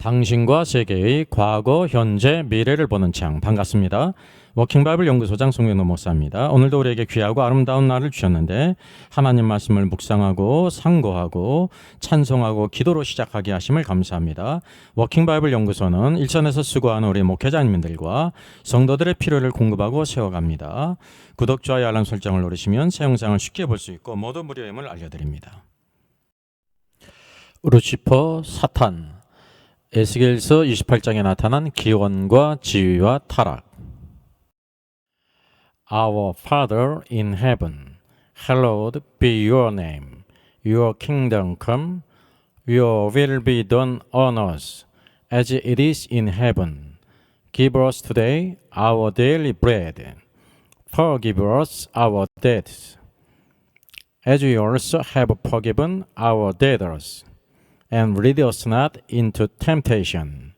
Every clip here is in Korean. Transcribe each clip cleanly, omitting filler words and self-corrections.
당신과 세계의 과거, 현재, 미래를 보는 창. 반갑습니다. 워킹바이블 연구소장 송영노 목사입니다. 오늘도 우리에게 귀하고 아름다운 날을 주셨는데 하나님 말씀을 묵상하고 상고하고 찬송하고 기도로 시작하게 하심을 감사합니다. 워킹바이블 연구소는 일선에서 수고하는 우리 목회자님들과 성도들의 필요를 공급하고 세워갑니다. 구독, 좋아요, 알람 설정을 누르시면 새 영상을 쉽게 볼 수 있고 모두 무료임을 알려드립니다. 루시퍼, 사탄. 에스겔서 28장에 나타난 기원과 지위와 타락. Our Father in heaven, hallowed be your name. Your kingdom come, your will be done on earth, as it is in heaven. Give us today our daily bread. Forgive us our debts, as we also have forgiven our debtors. And lead us not into temptation,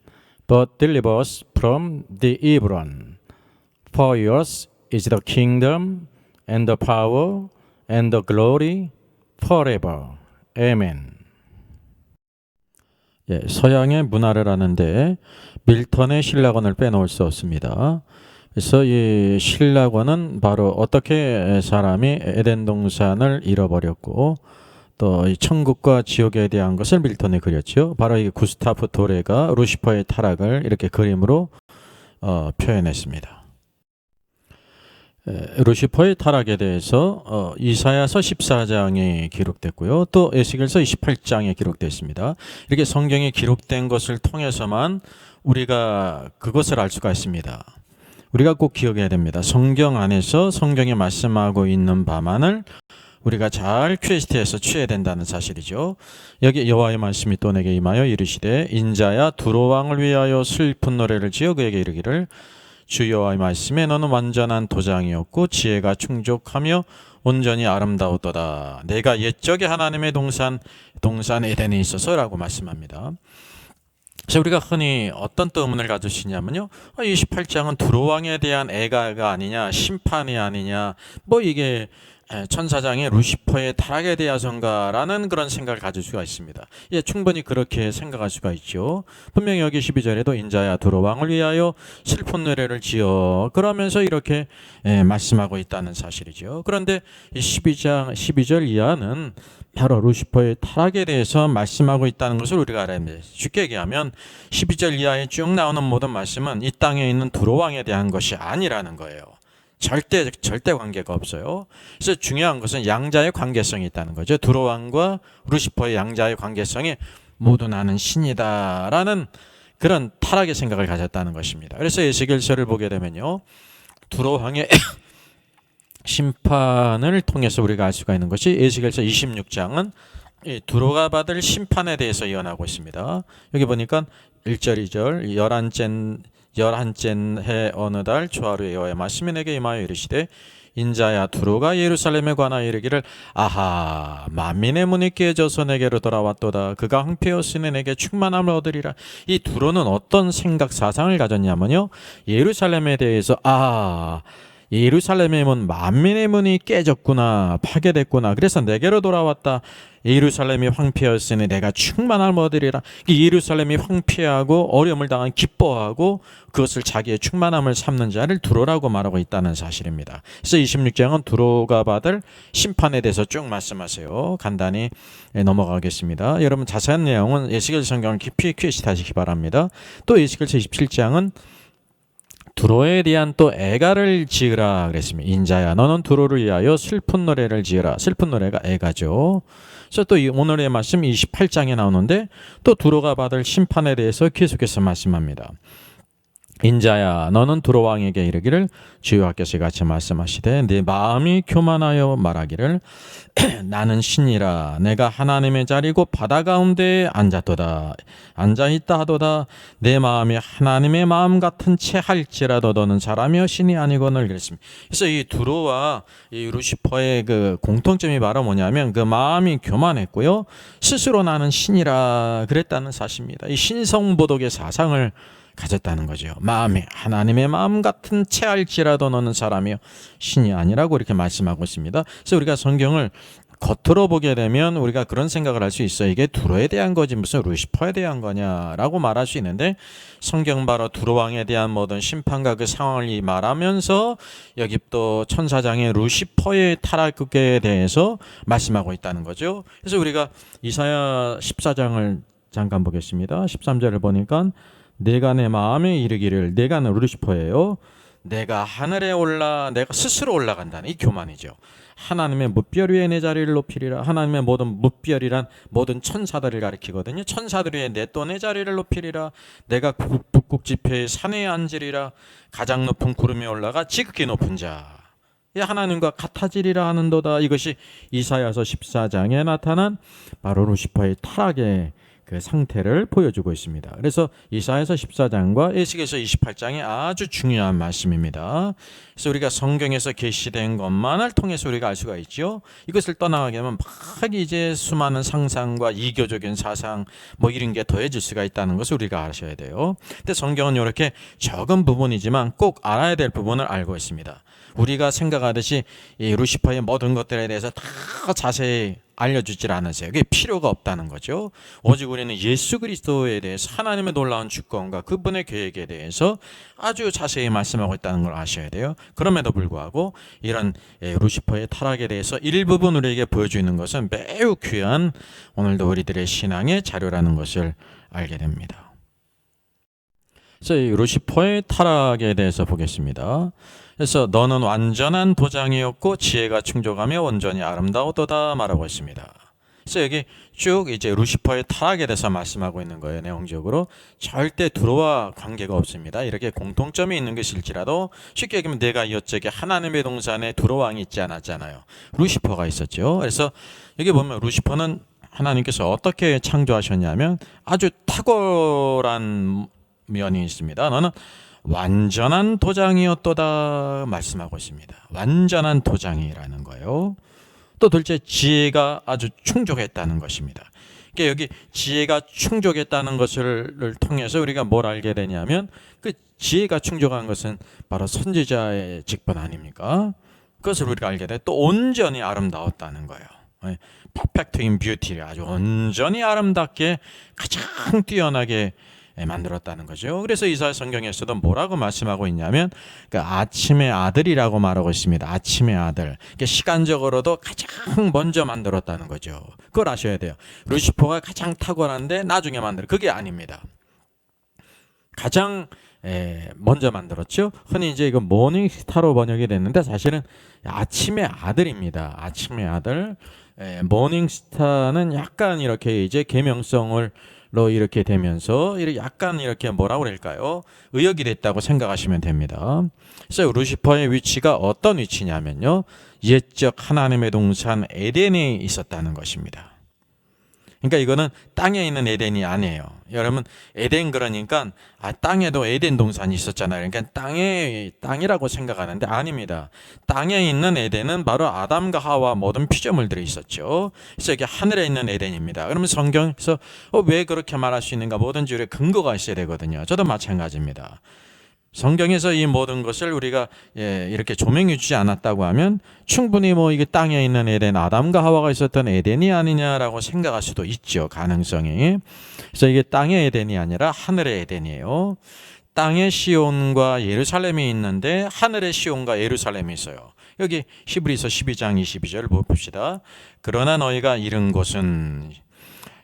but deliver us from the evil one. For yours is the kingdom, and the power, and the glory, forever. Amen. 서양의 문화를 하는데 밀턴의 신라권을 빼놓을 수 없습니다. 그래서 이 신라권은 바로 어떻게 사람이 에덴 동산을 잃어버렸고 또 이 천국과 지옥에 대한 것을 밀턴이 그렸죠. 바로 이 구스타프 도레가 루시퍼의 타락을 이렇게 그림으로 표현했습니다. 루시퍼의 타락에 대해서 이사야서 14장에 기록됐고요. 또 에스겔서 28장에 기록됐습니다. 이렇게 성경에 기록된 것을 통해서만 우리가 그것을 알 수가 있습니다. 우리가 꼭 기억해야 됩니다. 성경 안에서 성경에 말씀하고 있는 바만을 우리가 잘 퀘스트해서 취해야 된다는 사실이죠. 여기 여호와의 말씀이 또 내게 임하여 이르시되 인자야 두로 왕을 위하여 슬픈 노래를 지어 그에게 이르기를 주 여호와의 말씀에 너는 완전한 도장이었고 지혜가 충족하며 온전히 아름다웠도다. 내가 옛적에 하나님의 동산 에덴에 있어서라고 말씀합니다. 그래서 우리가 흔히 어떤 또 의문을 가지시냐면요. 28장은 두로 왕에 대한 애가가 아니냐, 심판이 아니냐, 뭐 이게 천사장의 루시퍼의 타락에 대해서인가라는 그런 생각을 가질 수가 있습니다. 예, 충분히 그렇게 생각할 수가 있죠. 분명히 여기 12절에도 인자야 두로 왕을 위하여 슬픈 노래를 지어 그러면서 이렇게 말씀하고 있다는 사실이죠. 그런데 이 12절 이하는 바로 루시퍼의 타락에 대해서 말씀하고 있다는 것을 우리가 알아야 합니다. 쉽게 얘기하면 12절 이하에 쭉 나오는 모든 말씀은 이 땅에 있는 두로 왕에 대한 것이 아니라는 거예요. 절대 관계가 없어요. 그래서 중요한 것은 양자의 관계성이 있다는 거죠. 두로 왕과 루시퍼의 양자의 관계성이 모두 나는 신이다라는 그런 타락의 생각을 가졌다는 것입니다. 그래서 에스겔서를 보게 되면요, 두로 왕의 심판을 통해서 우리가 알 수가 있는 것이 에스겔서 26장은 이 두로가 받을 심판에 대해서 예언하고 있습니다. 여기 보니까 1절 2절 열한째 해 어느 달 초하루에 여호와의 말씀이 내게 임하여 이르시되 인자야 두로가 예루살렘에 관하여 이르기를 아하 만민의 문이 깨져서 내게로 돌아왔도다. 그가 황폐하였으니 내게 충만함을 얻으리라. 이 두로는 어떤 생각 사상을 가졌냐면요, 예루살렘에 대해서 예루살렘의 문, 만민의 문이 깨졌구나, 파괴됐구나, 그래서 내게로 돌아왔다. 예루살렘이 황폐하였으니 내가 충만함을 얻으리라. 예루살렘이 황폐하고 어려움을 당한 기뻐하고 그것을 자기의 충만함을 삼는 자를 두로라고 말하고 있다는 사실입니다. 그래서 26장은 두로가 받을 심판에 대해서 쭉 말씀하세요. 간단히 넘어가겠습니다. 여러분 자세한 내용은 에스겔 성경을 깊이 퀘스트하시기 바랍니다. 또 에스겔서 27장은 두로에 대한 또 애가를 지으라 그랬습니다. 인자야 너는 두로를 위하여 슬픈 노래를 지으라. 슬픈 노래가 애가죠. 그래서 또 오늘의 말씀 28장에 나오는데 또 두로가 받을 심판에 대해서 계속해서 말씀합니다. 인자야 너는 두로 왕에게 이르기를 주 여호와께서 같이 말씀하시되 내 마음이 교만하여 말하기를 나는 신이라. 내가 하나님의 자리고 바다 가운데에 앉아있다 하도다. 내 마음이 하나님의 마음 같은 채 할지라도 너는 사람이여 신이 아니거늘 그랬습니다. 그래서 이 두로와 이 루시퍼의 그 공통점이 바로 뭐냐면 그 마음이 교만했고요, 스스로 나는 신이라 그랬다는 사실입니다. 이 신성보독의 사상을 가졌다는 거죠. 마음이 하나님의 마음 같은 채 할지라도 너는 사람이요 신이 아니라고 이렇게 말씀하고 있습니다. 그래서 우리가 성경을 겉으로 보게 되면 우리가 그런 생각을 할 수 있어요. 이게 두로에 대한 거지 무슨 루시퍼에 대한 거냐라고 말할 수 있는데, 성경 바로 두로 왕에 대한 모든 심판과 그 상황을 말하면서 여기 또 천사장의 루시퍼의 타락에 대해서 말씀하고 있다는 거죠. 그래서 우리가 이사야 14장을 잠깐 보겠습니다. 13절을 보니까 내가 내 마음에 이르기를, 내가 루시퍼예요. 내가 하늘에 올라 내가 스스로 올라간다는 이 교만이죠. 하나님의 뭇별 위에 내 자리를 높이리라. 하나님의 모든 뭇별이란 모든 천사들을 가리키거든요. 천사들 위에 내 또 내 자리를 높이리라. 내가 북극 지폐의 산에 앉으리라. 가장 높은 구름에 올라가 지극히 높은 자 하나님과 같아지리라 하는도다. 이것이 이사야서 14장에 나타난 바로 루시퍼의 타락의 그 상태를 보여주고 있습니다. 그래서 이사야서 14장과 에스겔서 28장이 아주 중요한 말씀입니다. 그래서 우리가 성경에서 계시된 것만을 통해서 우리가 알 수가 있죠. 이것을 떠나가게 되면 막 이제 수많은 상상과 이교적인 사상 뭐 이런 게 더해질 수가 있다는 것을 우리가 아셔야 돼요. 근데 성경은 이렇게 적은 부분이지만 꼭 알아야 될 부분을 알고 있습니다. 우리가 생각하듯이 이 루시퍼의 모든 것들에 대해서 다 자세히 알려주질 않으세요. 그게 필요가 없다는 거죠. 오직 우리는 예수 그리스도에 대해서 하나님의 놀라운 주권과 그분의 계획에 대해서 아주 자세히 말씀하고 있다는 걸 아셔야 돼요. 그럼에도 불구하고 이런 루시퍼의 타락에 대해서 일부분 우리에게 보여주는 것은 매우 귀한 오늘도 우리들의 신앙의 자료라는 것을 알게 됩니다. 그래서 이 루시퍼의 타락에 대해서 보겠습니다. 그래서 너는 완전한 도장이었고 지혜가 충족하며 온전히 아름다우도다 말하고 있습니다. 그래서 여기 쭉 이제 루시퍼의 타락에 대해서 말씀하고 있는 거예요. 내용적으로 절대 두로와 관계가 없습니다. 이렇게 공통점이 있는 것일지라도 쉽게 얘기하면 내가 이어쪽에 하나님의 동산에 두로 왕이 있지 않았잖아요. 루시퍼가 있었죠. 그래서 여기 보면 루시퍼는 하나님께서 어떻게 창조하셨냐면 아주 탁월한 면이 있습니다. 너는 완전한 도장이었도다 말씀하고 있습니다. 완전한 도장이라는 거예요. 또 둘째 지혜가 아주 충족했다는 것입니다. 그러니까 여기 지혜가 충족했다는 것을 통해서 우리가 뭘 알게 되냐면 그 지혜가 충족한 것은 바로 선지자의 직분 아닙니까? 그것을 우리가 알게 돼. 또 온전히 아름다웠다는 거예요. 퍼펙트 인 뷰티를 아주 온전히 아름답게 가장 뛰어나게 만들었다는 거죠. 그래서 이사야 성경에서도 뭐라고 말씀하고 있냐면 그 아침의 아들이라고 말하고 있습니다. 아침의 아들. 시간적으로도 가장 먼저 만들었다는 거죠. 그걸 아셔야 돼요. 루시퍼가 가장 탁월한데 나중에 만들어. 그게 아닙니다. 가장 먼저 만들었죠. 흔히 이제 이거 모닝스타로 번역이 됐는데 사실은 아침의 아들입니다. 아침의 아들. 모닝스타는 약간 이렇게 이제 계명성을 로 이렇게 되면서 약간 이렇게 뭐라고 그럴까요? 의역이 됐다고 생각하시면 됩니다. 그래서 루시퍼의 위치가 어떤 위치냐면요. 옛적 하나님의 동산 에덴에 있었다는 것입니다. 그러니까 이거는 땅에 있는 에덴이 아니에요. 여러분 에덴 그러니까 땅에도 에덴 동산이 있었잖아요. 그러니까 땅이라고 생각하는데 아닙니다. 땅에 있는 에덴은 바로 아담과 하와 모든 피조물들이 있었죠. 그래서 이게 하늘에 있는 에덴입니다. 그러면 성경에서 왜 그렇게 말할 수 있는가? 뭐든지 우리 근거가 있어야 되거든요. 저도 마찬가지입니다. 성경에서 이 모든 것을 우리가 이렇게 조명해 주지 않았다고 하면 충분히 뭐 이게 땅에 있는 에덴, 아담과 하와가 있었던 에덴이 아니냐라고 생각할 수도 있죠. 가능성이. 그래서 이게 땅의 에덴이 아니라 하늘의 에덴이에요. 땅의 시온과 예루살렘이 있는데 하늘의 시온과 예루살렘이 있어요. 여기 히브리서 12장 22절을 봅시다. 그러나 너희가 이른 곳은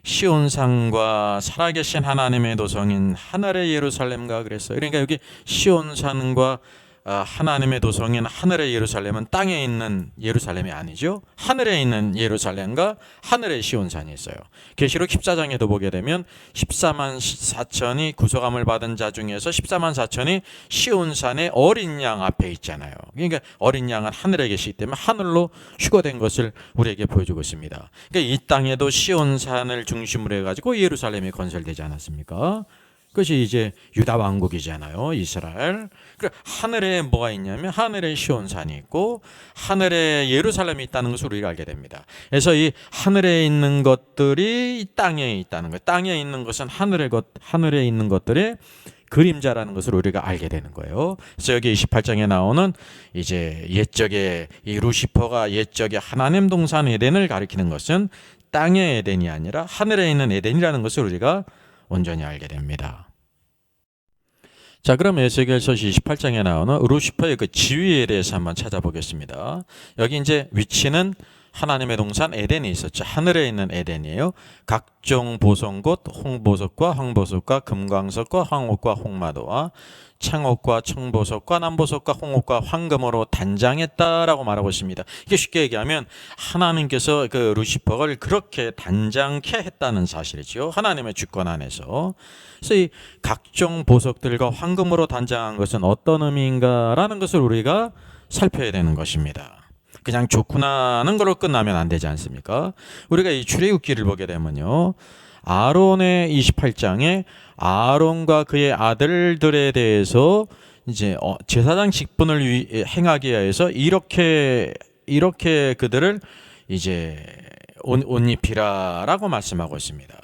시온산과 살아계신 하나님의 도성인 하늘의 예루살렘과 그랬어요. 그러니까 여기 시온산과 하나님의 도성인 하늘의 예루살렘은 땅에 있는 예루살렘이 아니죠. 하늘에 있는 예루살렘과 하늘의 시온산이 있어요. 계시록 14장에도 보게 되면 14만 4천이 구속함을 받은 자 중에서 14만 4천이 시온산의 어린 양 앞에 있잖아요. 그러니까 어린 양은 하늘에 계시기 때문에 하늘로 휴거된 것을 우리에게 보여주고 있습니다. 그러니까 이 땅에도 시온산을 중심으로 해가지고 예루살렘이 건설되지 않았습니까? 그것이 이제 유다 왕국이잖아요. 이스라엘. 하늘에 뭐가 있냐면 하늘에 시온산이 있고 하늘에 예루살렘이 있다는 것을 우리가 알게 됩니다. 그래서 이 하늘에 있는 것들이 이 땅에 있다는 거예요. 땅에 있는 것은 하늘에 있는 것들의 그림자라는 것을 우리가 알게 되는 거예요. 그래서 여기 28장에 나오는 이제 옛적에 이 루시퍼가 옛적에 하나님 동산 에덴을 가리키는 것은 땅의 에덴이 아니라 하늘에 있는 에덴이라는 것을 우리가 온전히 알게 됩니다. 자, 그럼 에스겔서 28장에 나오는 루시퍼의 그 지위에 대해서 한번 찾아보겠습니다. 여기 이제 위치는 하나님의 동산 에덴이 있었죠. 하늘에 있는 에덴이에요. 각종 보석곳, 홍보석과 황보석과 금광석과 황옥과 홍마도와 창옥과 청보석과 남보석과 홍옥과 황금으로 단장했다라고 말하고 있습니다. 이게 쉽게 얘기하면 하나님께서 그 루시퍼를 그렇게 단장케 했다는 사실이죠. 하나님의 주권 안에서. 그래서 이 각종 보석들과 황금으로 단장한 것은 어떤 의미인가라는 것을 우리가 살펴야 되는 것입니다. 그냥 좋구나 하는 걸로 끝나면 안 되지 않습니까? 우리가 이 출애굽기를 보게 되면요, 아론의 28장에 아론과 그의 아들들에 대해서 이제 제사장 직분을 행하기 위해서 이렇게 그들을 이제 옷 입히라라고 말씀하고 있습니다.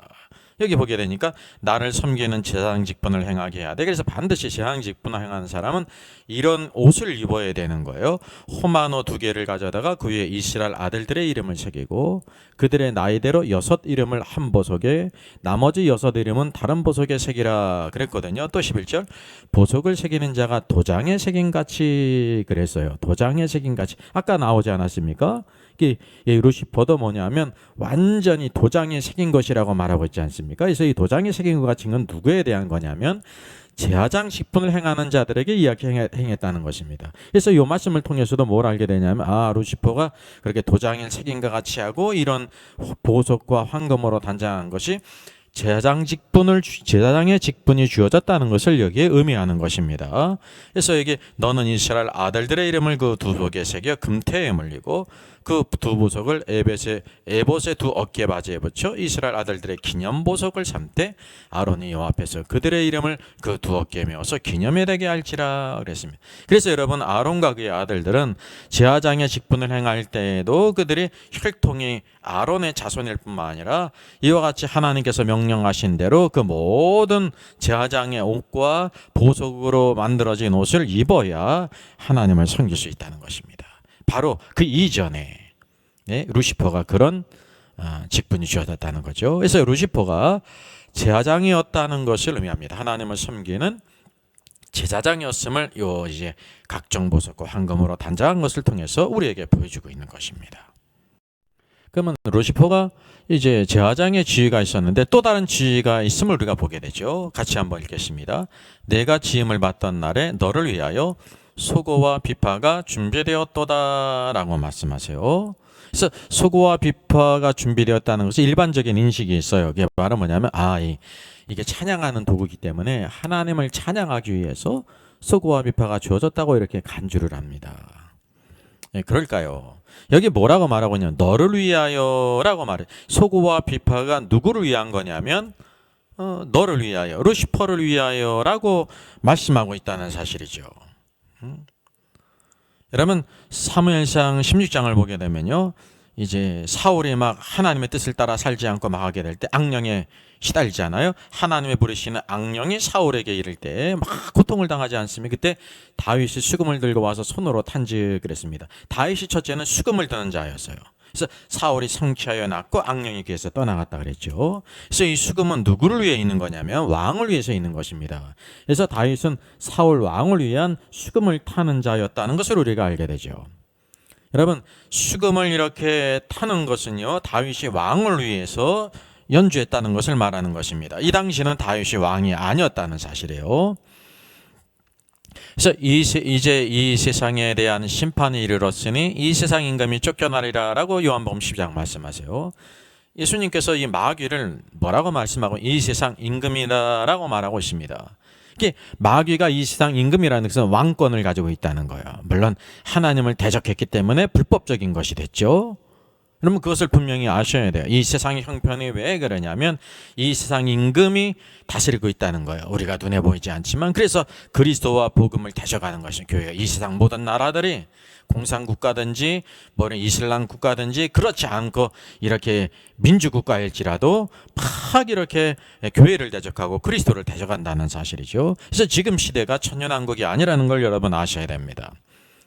여기 보게 되니까 나를 섬기는 제사장 직분을 행하게 해야 돼. 그래서 반드시 제사장 직분을 행하는 사람은 이런 옷을 입어야 되는 거예요. 호마노 2개를 가져다가 그 위에 이스라엘 아들들의 이름을 새기고 그들의 나이대로 6 이름을 한 보석에 나머지 6 이름은 다른 보석에 새기라 그랬거든요. 또 11절 보석을 새기는 자가 도장에 새긴 같이 그랬어요. 도장에 새긴 같이. 아까 나오지 않았습니까? 이 루시퍼도 뭐냐면 완전히 도장에 새긴 것이라고 말하고 있지 않습니까? 그래서 이 도장에 새긴 것 같은 건 누구에 대한 거냐면 제사장 직분을 행하는 자들에게 이야기 행했다는 것입니다. 그래서 이 말씀을 통해서도 뭘 알게 되냐면 루시퍼가 그렇게 도장에 새긴 것 같이 하고 이런 보석과 황금으로 단장한 것이 제사장의 직분이 주어졌다는 것을 여기에 의미하는 것입니다. 그래서 여기 너는 이스라엘 아들들의 이름을 그 2 보석에 새겨 금태에 물리고 그 2 보석을 에봇의 2 어깨 바지에 붙여 이스라엘 아들들의 기념 보석을 삼되 아론이 여호와 앞에서 그들의 이름을 그 2 어깨에 메어서 기념에 되게 할지라 그랬습니다. 그래서 여러분 아론과 그의 아들들은 제사장의 직분을 행할 때에도 그들이 혈통이 아론의 자손일 뿐만 아니라 이와 같이 하나님께서 명령하신 대로 그 모든 제사장의 옷과 보석으로 만들어진 옷을 입어야 하나님을 섬길 수 있다는 것입니다. 바로 그 이전에 루시퍼가 그런 직분이 주어졌다는 거죠. 그래서 루시퍼가 제사장이었다는 것을 의미합니다. 하나님을 섬기는 제사장이었음을 이제 각종 보석과 황금으로 단장한 것을 통해서 우리에게 보여주고 있는 것입니다. 그러면 루시퍼가 이제 제사장의 지위가 있었는데 또 다른 지위가 있음을 우리가 보게 되죠. 같이 한번 읽겠습니다. 내가 지음을 받던 날에 너를 위하여 소고와 비파가 준비되었도다라고 말씀하세요. 그래서 소고와 비파가 준비되었다는 것이 일반적인 인식이 있어요. 이게 말은 뭐냐면 이게 찬양하는 도구이기 때문에 하나님을 찬양하기 위해서 소고와 비파가 주어졌다고 이렇게 간주를 합니다. 그럴까요? 여기 뭐라고 말하고 있냐면 너를 위하여라고 말해. 소고와 비파가 누구를 위한 거냐면 너를 위하여, 루시퍼를 위하여라고 말씀하고 있다는 사실이죠. 여러분 사무엘상 16장을 보게 되면요, 이제 사울이 막 하나님의 뜻을 따라 살지 않고 막 하게 될 때 악령에 시달리잖아요. 하나님의 부르시는 악령이 사울에게 이를 때 막 고통을 당하지 않습니까? 그때 다윗이 수금을 들고 와서 손으로 탄지 그랬습니다. 다윗이 첫째는 수금을 드는 자였어요. 그래서 사울이 성취하여 났고 악령이 그에서 떠나갔다 그랬죠. 그래서 이 수금은 누구를 위해 있는 거냐면 왕을 위해서 있는 것입니다. 그래서 다윗은 사울 왕을 위한 수금을 타는 자였다는 것을 우리가 알게 되죠. 여러분 수금을 이렇게 타는 것은요, 다윗이 왕을 위해서 연주했다는 것을 말하는 것입니다. 이 당시는 다윗이 왕이 아니었다는 사실이에요. 그래서 이제 이 세상에 대한 심판이 이르렀으니 이 세상 임금이 쫓겨나리라라고 요한복음 10장 말씀하세요. 예수님께서 이 마귀를 뭐라고 말씀하고 이 세상 임금이다라고 말하고 있습니다. 이게 마귀가 이 세상 임금이라는 것은 왕권을 가지고 있다는 거예요. 물론 하나님을 대적했기 때문에 불법적인 것이 됐죠. 여러분 그것을 분명히 아셔야 돼요. 이 세상의 형편이 왜 그러냐면 이 세상 임금이 다스리고 있다는 거예요. 우리가 눈에 보이지 않지만 그래서 그리스도와 복음을 대적하는 것이 교회예요. 이 세상 모든 나라들이 공산국가든지 뭐 이슬람 국가든지 그렇지 않고 이렇게 민주국가일지라도 막 이렇게 교회를 대적하고 그리스도를 대적한다는 사실이죠. 그래서 지금 시대가 천년왕국이 아니라는 걸 여러분 아셔야 됩니다.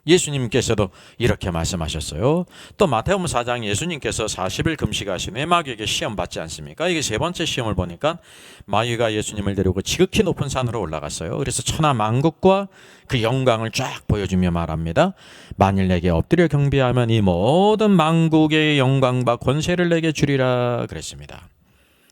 예수님께서도 이렇게 말씀하셨어요. 또 마태복음 4장 예수님께서 40일 금식하신 후에 마귀에게 시험 받지 않습니까? 이게 세 번째 시험을 보니까 마귀가 예수님을 데리고 지극히 높은 산으로 올라갔어요. 그래서 천하 만국과 그 영광을 쫙 보여주며 말합니다. 만일 내게 엎드려 경배하면 이 모든 만국의 영광과 권세를 내게 주리라 그랬습니다.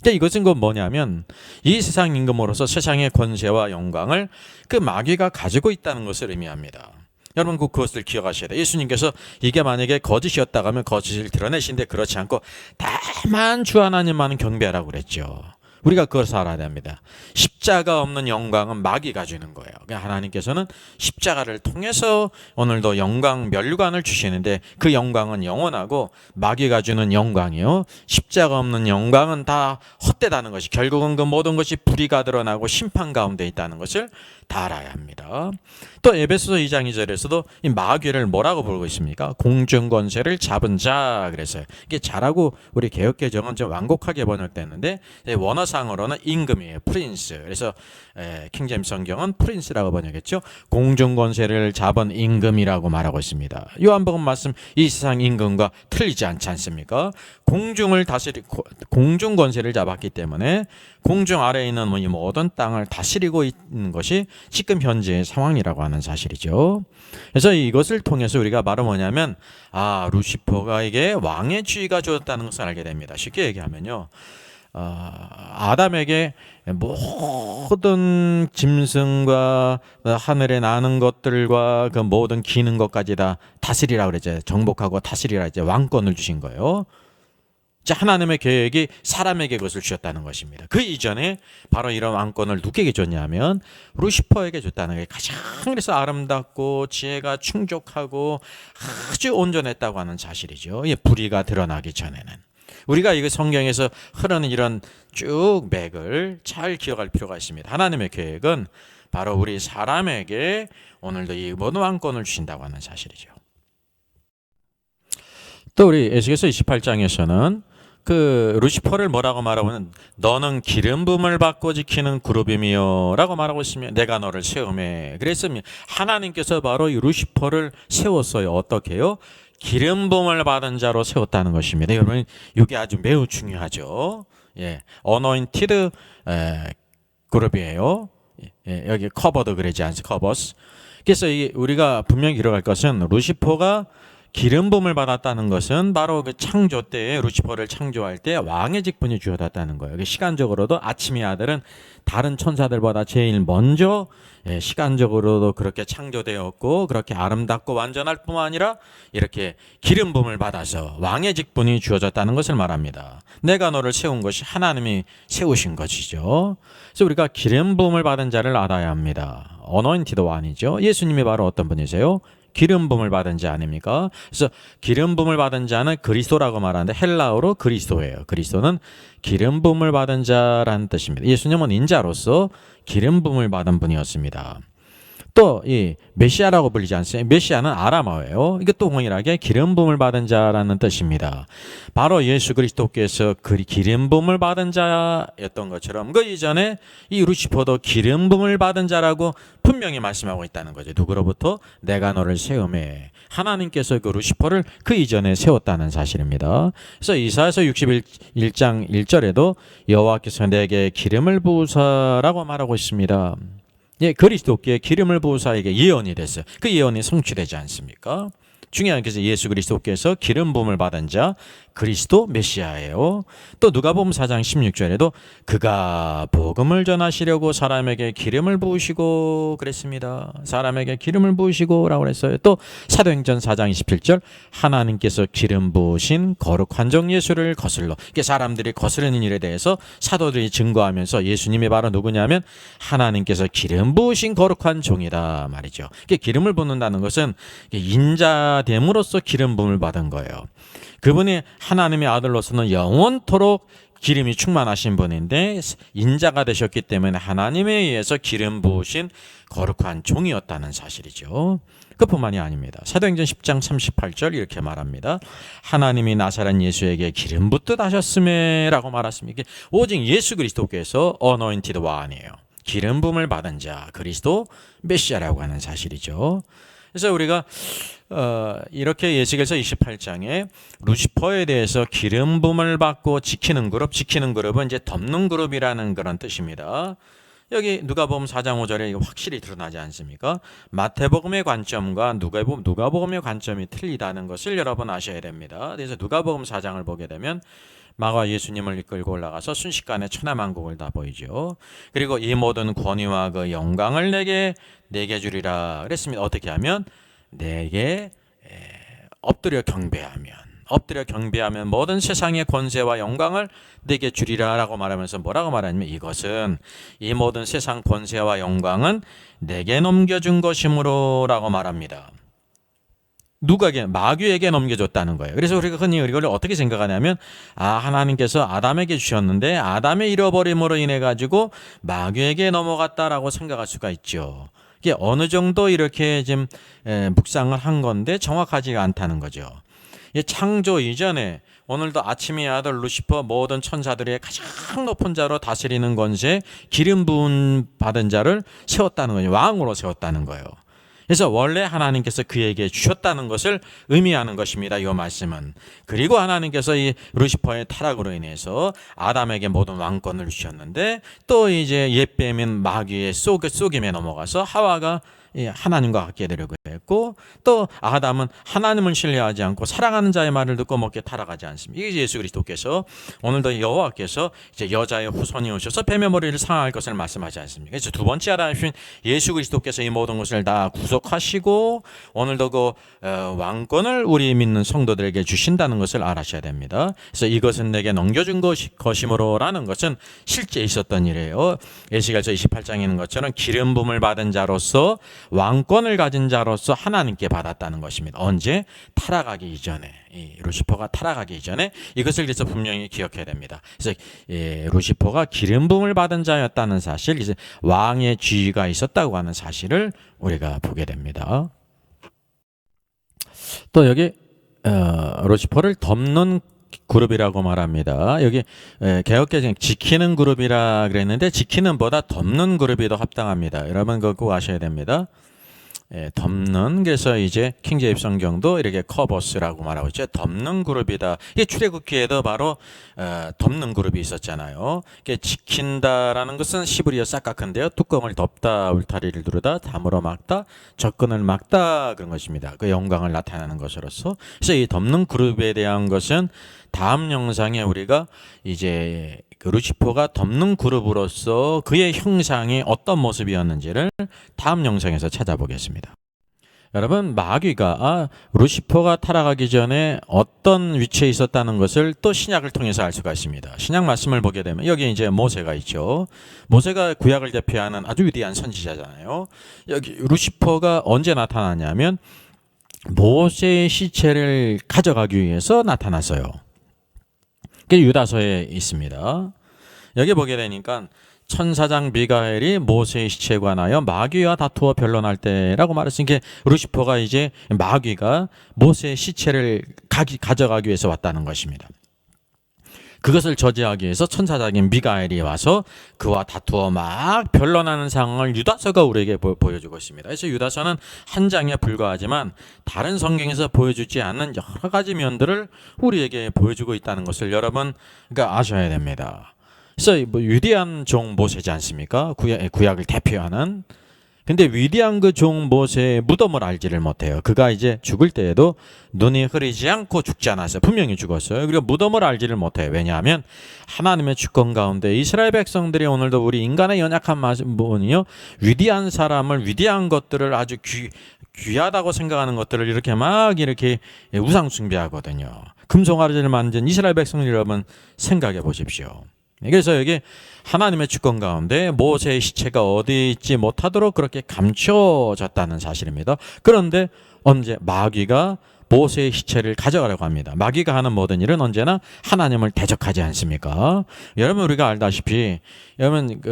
그러니까 이것은 뭐냐면 이 세상 임금으로서 세상의 권세와 영광을 그 마귀가 가지고 있다는 것을 의미합니다. 여러분 그것을 기억하셔야 돼요. 예수님께서 이게 만약에 거짓이었다고 하면 거짓을 드러내신데 그렇지 않고 다만 주 하나님만은 경배하라고 그랬죠. 우리가 그것을 알아야 됩니다. 십자가 없는 영광은 마귀가 주는 거예요. 그러니까 하나님께서는 십자가를 통해서 오늘도 영광 면류관을 주시는데 그 영광은 영원하고 마귀가 주는 영광이요, 십자가 없는 영광은 다 헛되다는 것이, 결국은 그 모든 것이 불의가 드러나고 심판 가운데 있다는 것을 다 알아야 합니다. 또 에베소서 2장 2절에서도 이 마귀를 뭐라고 부르고 있습니까? 공중권세를 잡은 자 그랬어요. 이게 자라고 우리 개역개정은 좀 완곡하게 번역됐는데 원어상으로는 임금이에요. 프린스. 그래서 킹제임스 성경은 프린스라고 번역했죠. 공중권세를 잡은 임금이라고 말하고 있습니다. 요한복음 말씀 이 세상 임금과 틀리지 않지 않습니까? 공중을 다스리고 공중권세를 잡았기 때문에 공중 아래에 있는 이 모든 땅을 다스리고 있는 것이 지금 현재의 상황이라고 하는 사실이죠. 그래서 이것을 통해서 우리가 바로 뭐냐면 루시퍼가 이게 왕의 지위가 주었다는 것을 알게 됩니다. 쉽게 얘기하면요, 아담에게 모든 짐승과 하늘에 나는 것들과 그 모든 기는 것까지 다 다스리라 그랬죠. 정복하고 다스리라 이제 왕권을 주신 거예요. 하나님의 계획이 사람에게 그것을 주셨다는 것입니다. 그 이전에 바로 이런 왕권을 누구에게 줬냐면 루시퍼에게 줬다는 게 가장 그래서 아름답고 지혜가 충족하고 아주 온전했다고 하는 사실이죠. 불의가 드러나기 전에는. 우리가 이거 성경에서 흐르는 이런 쭉 맥을 잘 기억할 필요가 있습니다. 하나님의 계획은 바로 우리 사람에게 오늘도 이 모든 왕권을 주신다고 하는 사실이죠. 또 우리 에스겔서 28장에서는 그 루시퍼를 뭐라고 말하면 너는 기름 부음을 받고 지키는 그룹이며 라고 말하고 있으면 내가 너를 세우매 그랬으면 하나님께서 바로 이 루시퍼를 세웠어요. 어떻게 해요? 기름 부음을 받은 자로 세웠다는 것입니다. 여러분 이게 아주 매우 중요하죠. anointed 그룹이에요. 여기 커버도 그러지 않습니까? 커버스. 그래서 우리가 분명히 기록할 것은 루시퍼가 기름 부음을 받았다는 것은 바로 그 창조 때에 루시퍼를 창조할 때 왕의 직분이 주어졌다는 거예요. 시간적으로도 아침의 아들은 다른 천사들보다 제일 먼저 시간적으로도 그렇게 창조되었고 그렇게 아름답고 완전할 뿐만 아니라 이렇게 기름 부음을 받아서 왕의 직분이 주어졌다는 것을 말합니다. 내가 너를 세운 것이 하나님이 세우신 것이죠. 그래서 우리가 기름 부음을 받은 자를 알아야 합니다. 어노인티드 왕이죠. 예수님이 바로 어떤 분이세요? 기름 부음을 받은 자 아닙니까? 그래서 기름 부음을 받은 자는 그리스도라고 말하는데 헬라어로 그리스도예요. 그리스도는 기름 부음을 받은 자라는 뜻입니다. 예수님은 인자로서 기름 부음을 받은 분이었습니다. 또 이 메시아라고 불리지 않습니까? 메시아는 아람어예요. 이게 또 동일하게 기름 부음을 받은 자라는 뜻입니다. 바로 예수 그리스도께서 기름 부음을 받은 자였던 것처럼 그 이전에 이 루시퍼도 기름 부음을 받은 자라고 분명히 말씀하고 있다는 거죠. 누구로부터? 내가 너를 세우매. 하나님께서 그 루시퍼를 그 이전에 세웠다는 사실입니다. 그래서 이사야서 61장 1절에도 여호와께서 내게 기름을 부으사라고 말하고 있습니다. 그리스도께 기름을 부으사 이게 예언이 됐어요. 그 예언이 성취되지 않습니까? 중요한 것은 예수 그리스도께서 기름 부음을 받은 자 그리스도 메시아예요. 또 누가복음 4장 16절에도 그가 복음을 전하시려고 사람에게 기름을 부으시고 그랬습니다. 사람에게 기름을 부으시고라고 그랬어요. 또 사도행전 4장 27절 하나님께서 기름 부으신 거룩한 종 예수를 거슬러. 이게 사람들이 거스르는 일에 대해서 사도들이 증거하면서 예수님이 바로 누구냐면 하나님께서 기름 부으신 거룩한 종이다 말이죠. 이게 기름을 붓는다는 것은 인자됨으로써 기름 부음을 받은 거예요. 그분이 하나님의 아들로서는 영원토록 기름이 충만하신 분인데 인자가 되셨기 때문에 하나님에 의해서 기름 부으신 거룩한 종이었다는 사실이죠. 그뿐만이 아닙니다. 사도행전 10장 38절 이렇게 말합니다. 하나님이 나사렛 예수에게 기름 붓듯 하셨음에 라고 말했습니다. 오직 예수 그리스도께서 anointed one이에요. 기름 부음을 받은 자, 그리스도 메시아라고 하는 사실이죠. 그래서 우리가 이렇게 예시계에서 28장에 루시퍼에 대해서 기름 부음을 받고 지키는 그룹은 이제 덮는 그룹이라는 그런 뜻입니다. 여기 누가복음 4장 5절에 확실히 드러나지 않습니까? 마태복음의 관점과 누가복음의 관점이 틀리다는 것을 여러분 아셔야 됩니다. 그래서 누가복음 4장을 보게 되면 마가 예수님을 이끌고 올라가서 순식간에 천하만국을 다 보이죠. 그리고 이 모든 권위와 그 영광을 내게 주리라 그랬습니다. 어떻게 하면? 내게 엎드려 경배하면 모든 세상의 권세와 영광을 내게 주리라 라고 말하면서 뭐라고 말하냐면 이것은 이 모든 세상 권세와 영광은 내게 넘겨준 것이므로 라고 말합니다. 누가에게? 마귀에게 넘겨줬다는 거예요. 그래서 우리가 흔히 이걸 어떻게 생각하냐면 하나님께서 아담에게 주셨는데 아담의 잃어버림으로 인해 가지고 마귀에게 넘어갔다라고 생각할 수가 있죠. 이게 어느 정도 이렇게 지금 묵상을 한 건데 정확하지가 않다는 거죠. 창조 이전에 오늘도 아침의 아들 루시퍼 모든 천사들의 가장 높은 자로 다스리는 권세 기름 부음 받은 자를 세웠다는 거예요. 왕으로 세웠다는 거예요. 그래서 원래 하나님께서 그에게 주셨다는 것을 의미하는 것입니다. 이 말씀은. 그리고 하나님께서 이 루시퍼의 타락으로 인해서 아담에게 모든 왕권을 주셨는데 또 이제 옛뱀인 마귀의 속임에 넘어가서 하와가 하나님과 같게 되려고 했고 또 아담은 하나님을 신뢰하지 않고 사랑하는 자의 말을 듣고 먹게 타락하지 않습니다. 이게 예수 그리스도께서 오늘도 여호와께서 이제 여자의 후손이 오셔서 뱀의 머리를 상할 것을 말씀하지 않습니까? 그래서 두 번째 아담이신 예수 그리스도께서 이 모든 것을 다 구속하시고 오늘도 그 왕권을 우리 믿는 성도들에게 주신다는 것을 알아셔야 됩니다. 그래서 이것은 내게 넘겨준 것이므로라는 것은 실제 있었던 일이에요. 에스겔서 28장에 있는 것처럼 기름 부음을 받은 자로서 왕권을 가진 자로서 하나님께 받았다는 것입니다. 언제? 타락하기 이전에, 루시퍼가 타락하기 이전에 이것을 그래서 분명히 기억해야 됩니다. 그래서 루시퍼가 기름 부음을 받은 자였다는 사실, 그래서 왕의 지위가 있었다고 하는 사실을 우리가 보게 됩니다. 또 여기 루시퍼를 덮는 그룹이라고 말합니다. 여기 개혁개정 지키는 그룹이라 그랬는데 지키는보다 덮는 그룹이 더 합당합니다. 여러분 그거 꼭 아셔야 됩니다. 덮는, 그래서 이제 킹제임스 성경도 이렇게 커버스라고 말하고 있죠. 덮는 그룹이다. 이게 출애굽기에도 바로 덮는 그룹이 있었잖아요. 이게 지킨다라는 것은 시브리어 싹깎은데요. 뚜껑을 덮다, 울타리를 두르다, 담으로 막다, 접근을 막다 그런 것입니다. 그 영광을 나타내는 것으로서. 그래서 이 덮는 그룹에 대한 것은 다음 영상에 우리가 이제 그 루시퍼가 덮는 그룹으로서 그의 형상이 어떤 모습이었는지를 다음 영상에서 찾아보겠습니다. 여러분, 마귀가 루시퍼가 타락하기 전에 어떤 위치에 있었다는 것을 또 신약을 통해서 알 수가 있습니다. 신약 말씀을 보게 되면 여기 이제 모세가 있죠. 모세가 구약을 대표하는 아주 위대한 선지자잖아요. 여기 루시퍼가 언제 나타나냐면 모세의 시체를 가져가기 위해서 나타났어요. 그게 유다서에 있습니다. 여기 보게 되니까 천사장 미가엘이 모세의 시체에 관하여 마귀와 다투어 변론할 때라고 말했으니까 루시퍼가 이제 마귀가 모세의 시체를 가져가기 위해서 왔다는 것입니다. 그것을 저지하기 위해서 천사장인 미가엘이 와서 그와 다투어 막 변론하는 상황을 유다서가 우리에게 보여주고 있습니다. 그래서 유다서는 한 장에 불과하지만 다른 성경에서 보여주지 않는 여러 가지 면들을 우리에게 보여주고 있다는 것을 여러분 아셔야 됩니다. 그래서 위대한 종 모세지 않습니까? 구약을 대표하는. 근데 위대한 그 종 모세의 무덤을 알지를 못해요. 그가 이제 죽을 때에도 눈이 흐리지 않고 죽지 않았어요. 분명히 죽었어요. 그리고 무덤을 알지를 못해요. 왜냐하면 하나님의 주권 가운데 이스라엘 백성들이 오늘도 우리 인간의 연약한 부분이요, 위대한 사람을, 위대한 것들을 아주 귀하다고 생각하는 것들을 이렇게 우상 숭배하거든요. 금송아지를 만든 이스라엘 백성들 여러분 생각해 보십시오. 그래서 여기 하나님의 주권 가운데 모세의 시체가 어디 있지 못하도록 그렇게 감춰졌다는 사실입니다. 그런데 언제 마귀가 모세의 시체를 가져가려고 합니다. 마귀가 하는 모든 일은 언제나 하나님을 대적하지 않습니까? 여러분 우리가 알다시피 여러분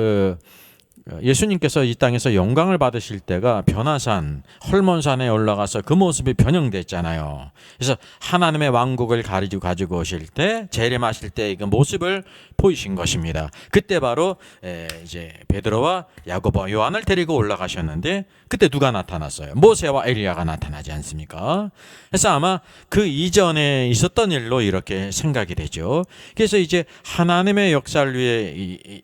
예수님께서 이 땅에서 영광을 받으실 때가 변화산, 헐몬산에 올라가서 그 모습이 변형됐잖아요. 그래서 하나님의 왕국을 가지고 오실 때, 재림하실 때 그 모습을 보이신 것입니다. 그때 바로 이제 베드로와 야고보와 요한을 데리고 올라가셨는데 그때 누가 나타났어요? 모세와 엘리야가 나타나지 않습니까? 그래서 아마 그 이전에 있었던 일로 이렇게 생각이 되죠. 그래서 이제 하나님의 역사를 위해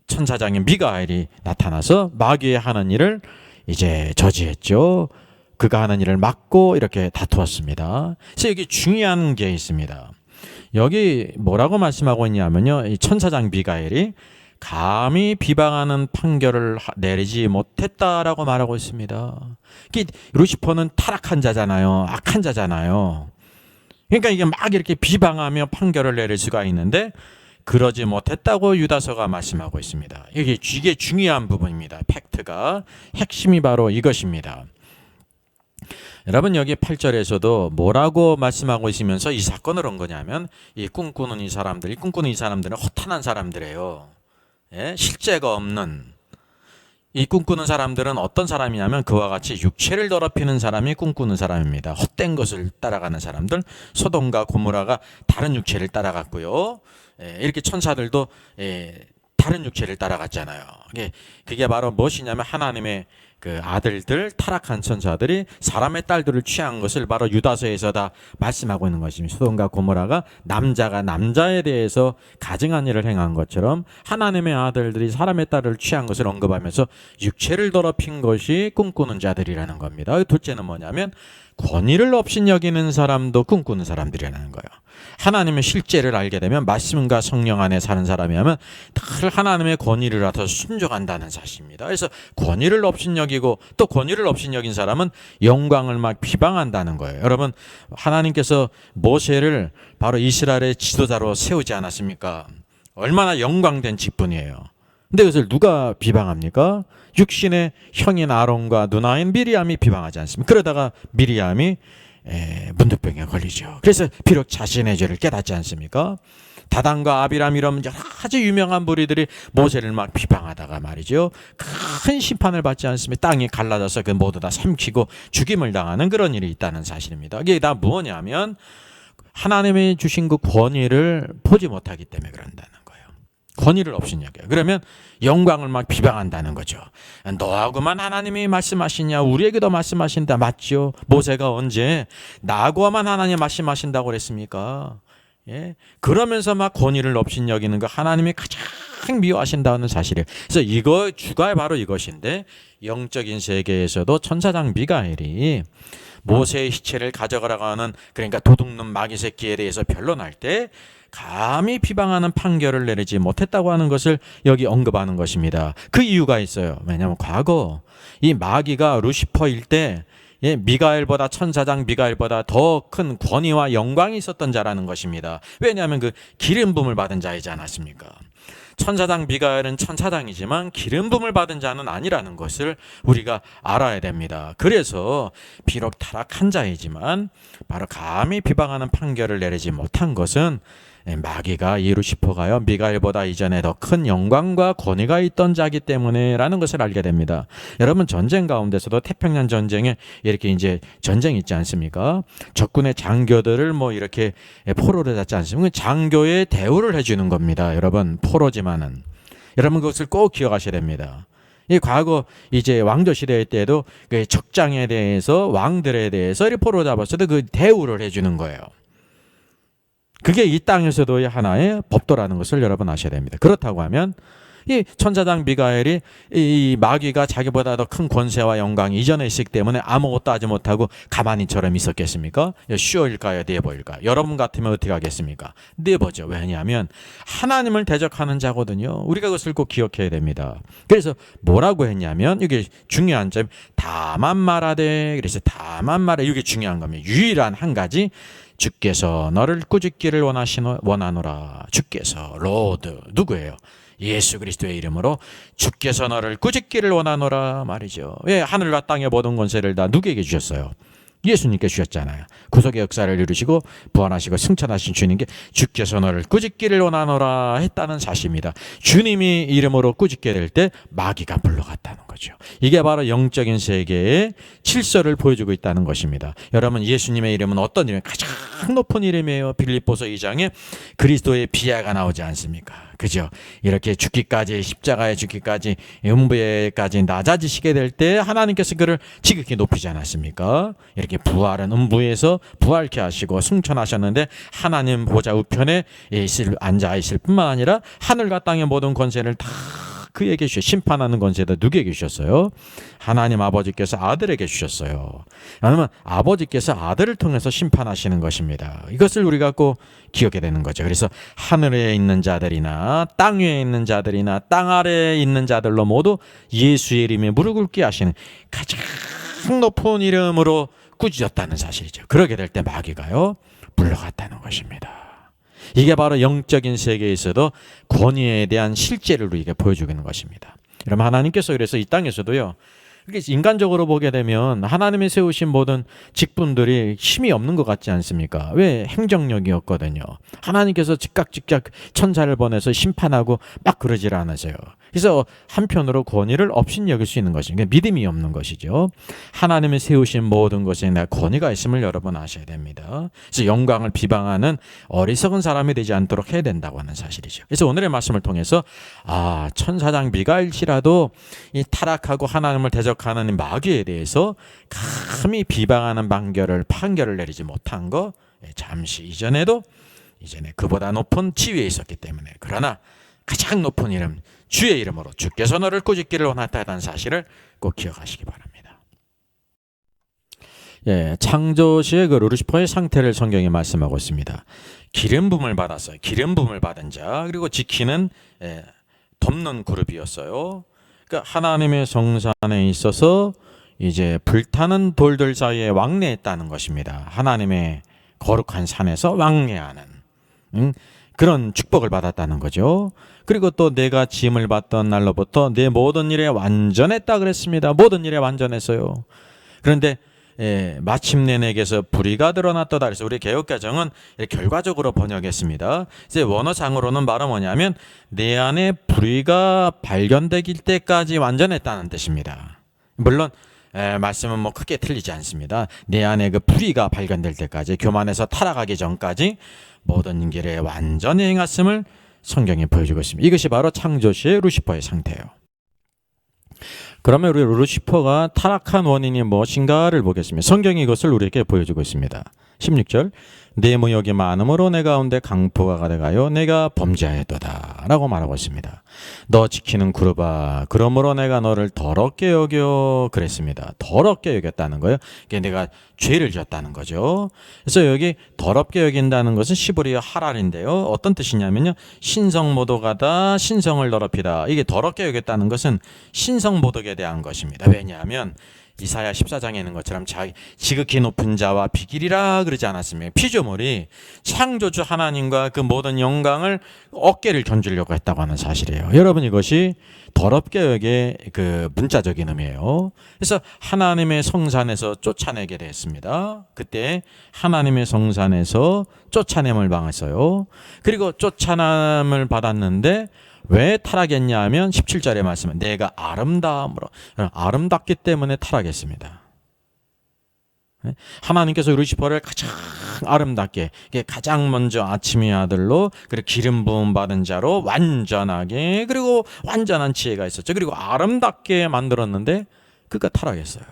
천사장인 미가엘이 나타나서 마귀의 하는 일을 이제 저지했죠. 그가 하는 일을 막고 이렇게 다투었습니다. 그래서 여기 중요한 게 있습니다. 여기 뭐라고 말씀하고 있냐면요. 이 천사장 미가엘이 감히 비방하는 판결을 내리지 못했다라고 말하고 있습니다. 루시퍼는 타락한 자잖아요. 악한 자잖아요. 그러니까 이게 막 이렇게 비방하며 판결을 내릴 수가 있는데 그러지 못했다고 유다서가 말씀하고 있습니다. 이게 중요한 부분입니다. 팩트가 핵심이 바로 이것입니다. 여러분 여기 8절에서도 뭐라고 말씀하고 있으면서 이 사건을 온 거냐면 이 꿈꾸는 이 사람들은 허탄한 사람들이에요. 예? 실제가 없는 이 꿈꾸는 사람들은 어떤 사람이냐면 그와 같이 육체를 더럽히는 사람이 꿈꾸는 사람입니다. 헛된 것을 따라가는 사람들, 소돔과 고모라가 다른 육체를 따라갔고요. 이렇게 천사들도 다른 육체를 따라갔잖아요. 그게 바로 무엇이냐면 하나님의 그 아들들, 타락한 천사들이 사람의 딸들을 취한 것을 바로 유다서에서 다 말씀하고 있는 것입니다. 소돔과 고모라가 남자가 남자에 대해서 가증한 일을 행한 것처럼 하나님의 아들들이 사람의 딸을 취한 것을 언급하면서 육체를 더럽힌 것이 꿈꾸는 자들이라는 겁니다. 둘째는 뭐냐면 권위를 업신여기는 사람도 꿈꾸는 사람들이라는 거예요. 하나님의 실제를 알게 되면 말씀과 성령 안에 사는 사람이라면 늘 하나님의 권위를 알아서 순종한다는 사실입니다. 그래서 권위를 업신여기고 또 권위를 업신여긴 사람은 영광을 막 비방한다는 거예요. 여러분 하나님께서 모세를 바로 이스라엘의 지도자로 세우지 않았습니까? 얼마나 영광된 직분이에요. 근데 그것을 누가 비방합니까? 육신의 형인 아론과 누나인 미리암이 비방하지 않습니까? 그러다가 미리암이 문득병에 걸리죠. 그래서 비록 자신의 죄를 깨닫지 않습니까? 다단과 아비람 이런 여러 가지 유명한 무리들이 모세를 막 비방하다가 말이죠. 큰 심판을 받지 않습니까? 땅이 갈라져서 그 모두 다 삼키고 죽임을 당하는 그런 일이 있다는 사실입니다. 이게 다 뭐냐면 하나님이 주신 그 권위를 보지 못하기 때문에 그런다는 거예요. 권위를 업신여겨요. 그러면 영광을 막 비방한다는 거죠. 너하고만 하나님이 말씀하시냐? 우리에게도 말씀하신다. 맞죠? 모세가 언제 나하고만 하나님 말씀하신다고 그랬습니까? 예. 그러면서 막 권위를 업신여기는 거 하나님이 가장 미워하신다는 사실이에요. 그래서 이거 주가 바로 이것인데 영적인 세계에서도 천사장 미가엘이 모세의 시체를 가져가라고 하는 그러니까 도둑놈 마귀 새끼에 대해서 변론할 때 감히 비방하는 판결을 내리지 못했다고 하는 것을 여기 언급하는 것입니다. 그 이유가 있어요. 왜냐하면 과거 이 마귀가 루시퍼일 때 미가엘보다 천사장 미가엘보다 더 큰 권위와 영광이 있었던 자라는 것입니다. 왜냐하면 그 기름 부음을 받은 자이지 않았습니까? 천사장 미가엘은 천사장이지만 기름 부음을 받은 자는 아니라는 것을 우리가 알아야 됩니다. 그래서 비록 타락한 자이지만 바로 감히 비방하는 판결을 내리지 못한 것은 마귀가 이 루시퍼가요 미가엘보다 이전에 더 큰 영광과 권위가 있던 자기 때문에 라는 것을 알게 됩니다. 여러분 전쟁 가운데서도 태평양 전쟁에 이렇게 이제 전쟁이 있지 않습니까? 적군의 장교들을 뭐 이렇게 포로를 잡지 않습니까? 장교의 대우를 해주는 겁니다. 여러분 포로지만은 여러분 그것을 꼭 기억하셔야 됩니다. 이 과거 이제 왕조 시대 때에도 그 적장에 대해서 왕들에 대해서 이 포로 잡았어도 그 대우를 해주는 거예요. 그게 이 땅에서도 하나의 법도라는 것을 여러분 아셔야 됩니다. 그렇다고 하면 이 천사장 미가엘이 이 마귀가 자기보다 더 큰 권세와 영광이 이전에 있었기 때문에 아무것도 하지 못하고 가만히처럼 있었겠습니까? 슈어일까요? 네버일까요? 여러분 같으면 어떻게 하겠습니까? 네버죠. 왜냐하면 하나님을 대적하는 자거든요. 우리가 그것을 꼭 기억해야 됩니다. 그래서 뭐라고 했냐면 이게 중요한 점 다만 말하되 그래서 다만 말해 이게 중요한 겁니다. 유일한 한 가지 주께서 너를 꾸짖기를 원하노라. 주께서 로드 누구예요? 예수 그리스도의 이름으로 주께서 너를 꾸짖기를 원하노라 말이죠. 왜 하늘과 땅의 모든 권세를 다 누구에게 주셨어요? 예수님께 주셨잖아요. 구속의 역사를 이루시고 부활하시고 승천하신 주님께 주께서 너를 꾸짖기를 원하노라 했다는 사실입니다. 주님이 이름으로 꾸짖게 될 때 마귀가 물러갔다는 거죠. 이게 바로 영적인 세계의 질서를 보여주고 있다는 것입니다. 여러분, 예수님의 이름은 어떤 이름? 가장 높은 이름이에요. 빌립보서 2장에 그리스도의 비하가 나오지 않습니까? 그죠? 이렇게 죽기까지, 십자가에 죽기까지, 음부에까지 낮아지시게 될 때 하나님께서 그를 지극히 높이지 않았습니까? 이렇게 부활은 음부에서 부활케 하시고 승천하셨는데 하나님 보좌 우편에 앉아 있을 뿐만 아니라 하늘과 땅의 모든 권세를 다 그에게 주셨어요. 심판하는 권세도 누구에게 주셨어요? 하나님 아버지께서 아들에게 주셨어요. 왜냐하면 아버지께서 아들을 통해서 심판하시는 것입니다. 이것을 우리가 꼭 기억해야 되는 거죠. 그래서 하늘에 있는 자들이나 땅 위에 있는 자들이나 땅 아래에 있는 자들로 모두 예수의 이름에 무릎 꿇게 하시는 가장 높은 이름으로 꾸짖었다는 사실이죠. 그러게 될 때 마귀가요 물러갔다는 것입니다. 이게 바로 영적인 세계에서도 권위에 대한 실제를 우리에게 보여주고 있는 것입니다. 여러분, 하나님께서 그래서 이 땅에서도요, 인간적으로 보게 되면 하나님이 세우신 모든 직분들이 힘이 없는 것 같지 않습니까? 왜? 행정력이 없거든요. 하나님께서 즉각 천사를 보내서 심판하고 막 그러질 않으세요. 그래서 한편으로 권위를 업신여길 수 있는 것이 믿음이 없는 것이죠. 하나님이 세우신 모든 것에 내가 권위가 있음을 여러분 아셔야 됩니다. 그래서 영광을 비방하는 어리석은 사람이 되지 않도록 해야 된다고 하는 사실이죠. 그래서 오늘의 말씀을 통해서 천사장 미가엘씨라도 이 타락하고 하나님을 대적하는 마귀에 대해서 감히 비방하는 판결을 내리지 못한 거 잠시 이전에 그보다 높은 지위에 있었기 때문에, 그러나 가장 높은 이름 주의 이름으로 주께서 너를 꾸짖기를 원하다는 사실을 꼭 기억하시기 바랍니다. 창조 시의 그 루시퍼의 상태를 성경이 말씀하고 있습니다. 기름 부음을 받았어요. 기름 부음을 받은 자, 그리고 지키는 돕는 그룹이었어요. 그러니까 하나님의 성산에 있어서 이제 불타는 돌들 사이에 왕래했다는 것입니다. 하나님의 거룩한 산에서 왕래하는 그런 축복을 받았다는 거죠. 그리고 또 내가 짐을 받던 날로부터 내 모든 일에 완전했다 그랬습니다. 모든 일에 완전했어요. 그런데 마침내 내게서 불의가 드러났도다. 그래서 우리 개역개정은 결과적으로 번역했습니다. 이제 원어상으로는 말은 뭐냐면 내 안에 불의가 발견되길 때까지 완전했다는 뜻입니다. 물론 말씀은 뭐 크게 틀리지 않습니다. 내 안에 그 불의가 발견될 때까지, 교만에서 타락하기 전까지 모든 길에 완전히 행했음을 성경이 보여주고 있습니다. 이것이 바로 창조시의 루시퍼의 상태예요. 그러면 우리 루시퍼가 타락한 원인이 무엇인가를 보겠습니다. 성경이 이것을 우리에게 보여주고 있습니다. 16절, 내 무역이 많음으로 내 가운데 강포가 가득하여 내가 범죄하였도다 라고 말하고 있습니다. 너 지키는 그룹아, 그러므로 내가 너를 더럽게 여겨 그랬습니다. 더럽게 여겼다는 거예요. 이게 내가 죄를 지었다는 거죠. 그래서 여기 더럽게 여긴다는 것은 시브리어 하랄인데요. 어떤 뜻이냐면요, 신성모독하다, 신성을 더럽히다. 이게 더럽게 여겼다는 것은 신성모독에 대한 것입니다. 왜냐하면 이사야 14장에 있는 것처럼 지극히 높은 자와 비길이라 그러지 않았습니까? 피조물이 창조주 하나님과 그 모든 영광을 어깨를 견주려고 했다고 하는 사실이에요. 여러분, 이것이 더럽게 여기에 그 문자적인 의미예요. 그래서 하나님의 성산에서 쫓아내게 됐습니다. 그때 하나님의 성산에서 쫓아냄을 당했어요. 그리고 쫓아남을 받았는데 왜 타락했냐 하면 17절의 말씀은 내가 아름답기 때문에 타락했습니다. 하나님께서 루시퍼를 가장 아름답게, 가장 먼저 아침의 아들로, 그리고 기름 부음 받은 자로 완전하게, 그리고 완전한 지혜가 있었죠. 그리고 아름답게 만들었는데 그가 타락했어요.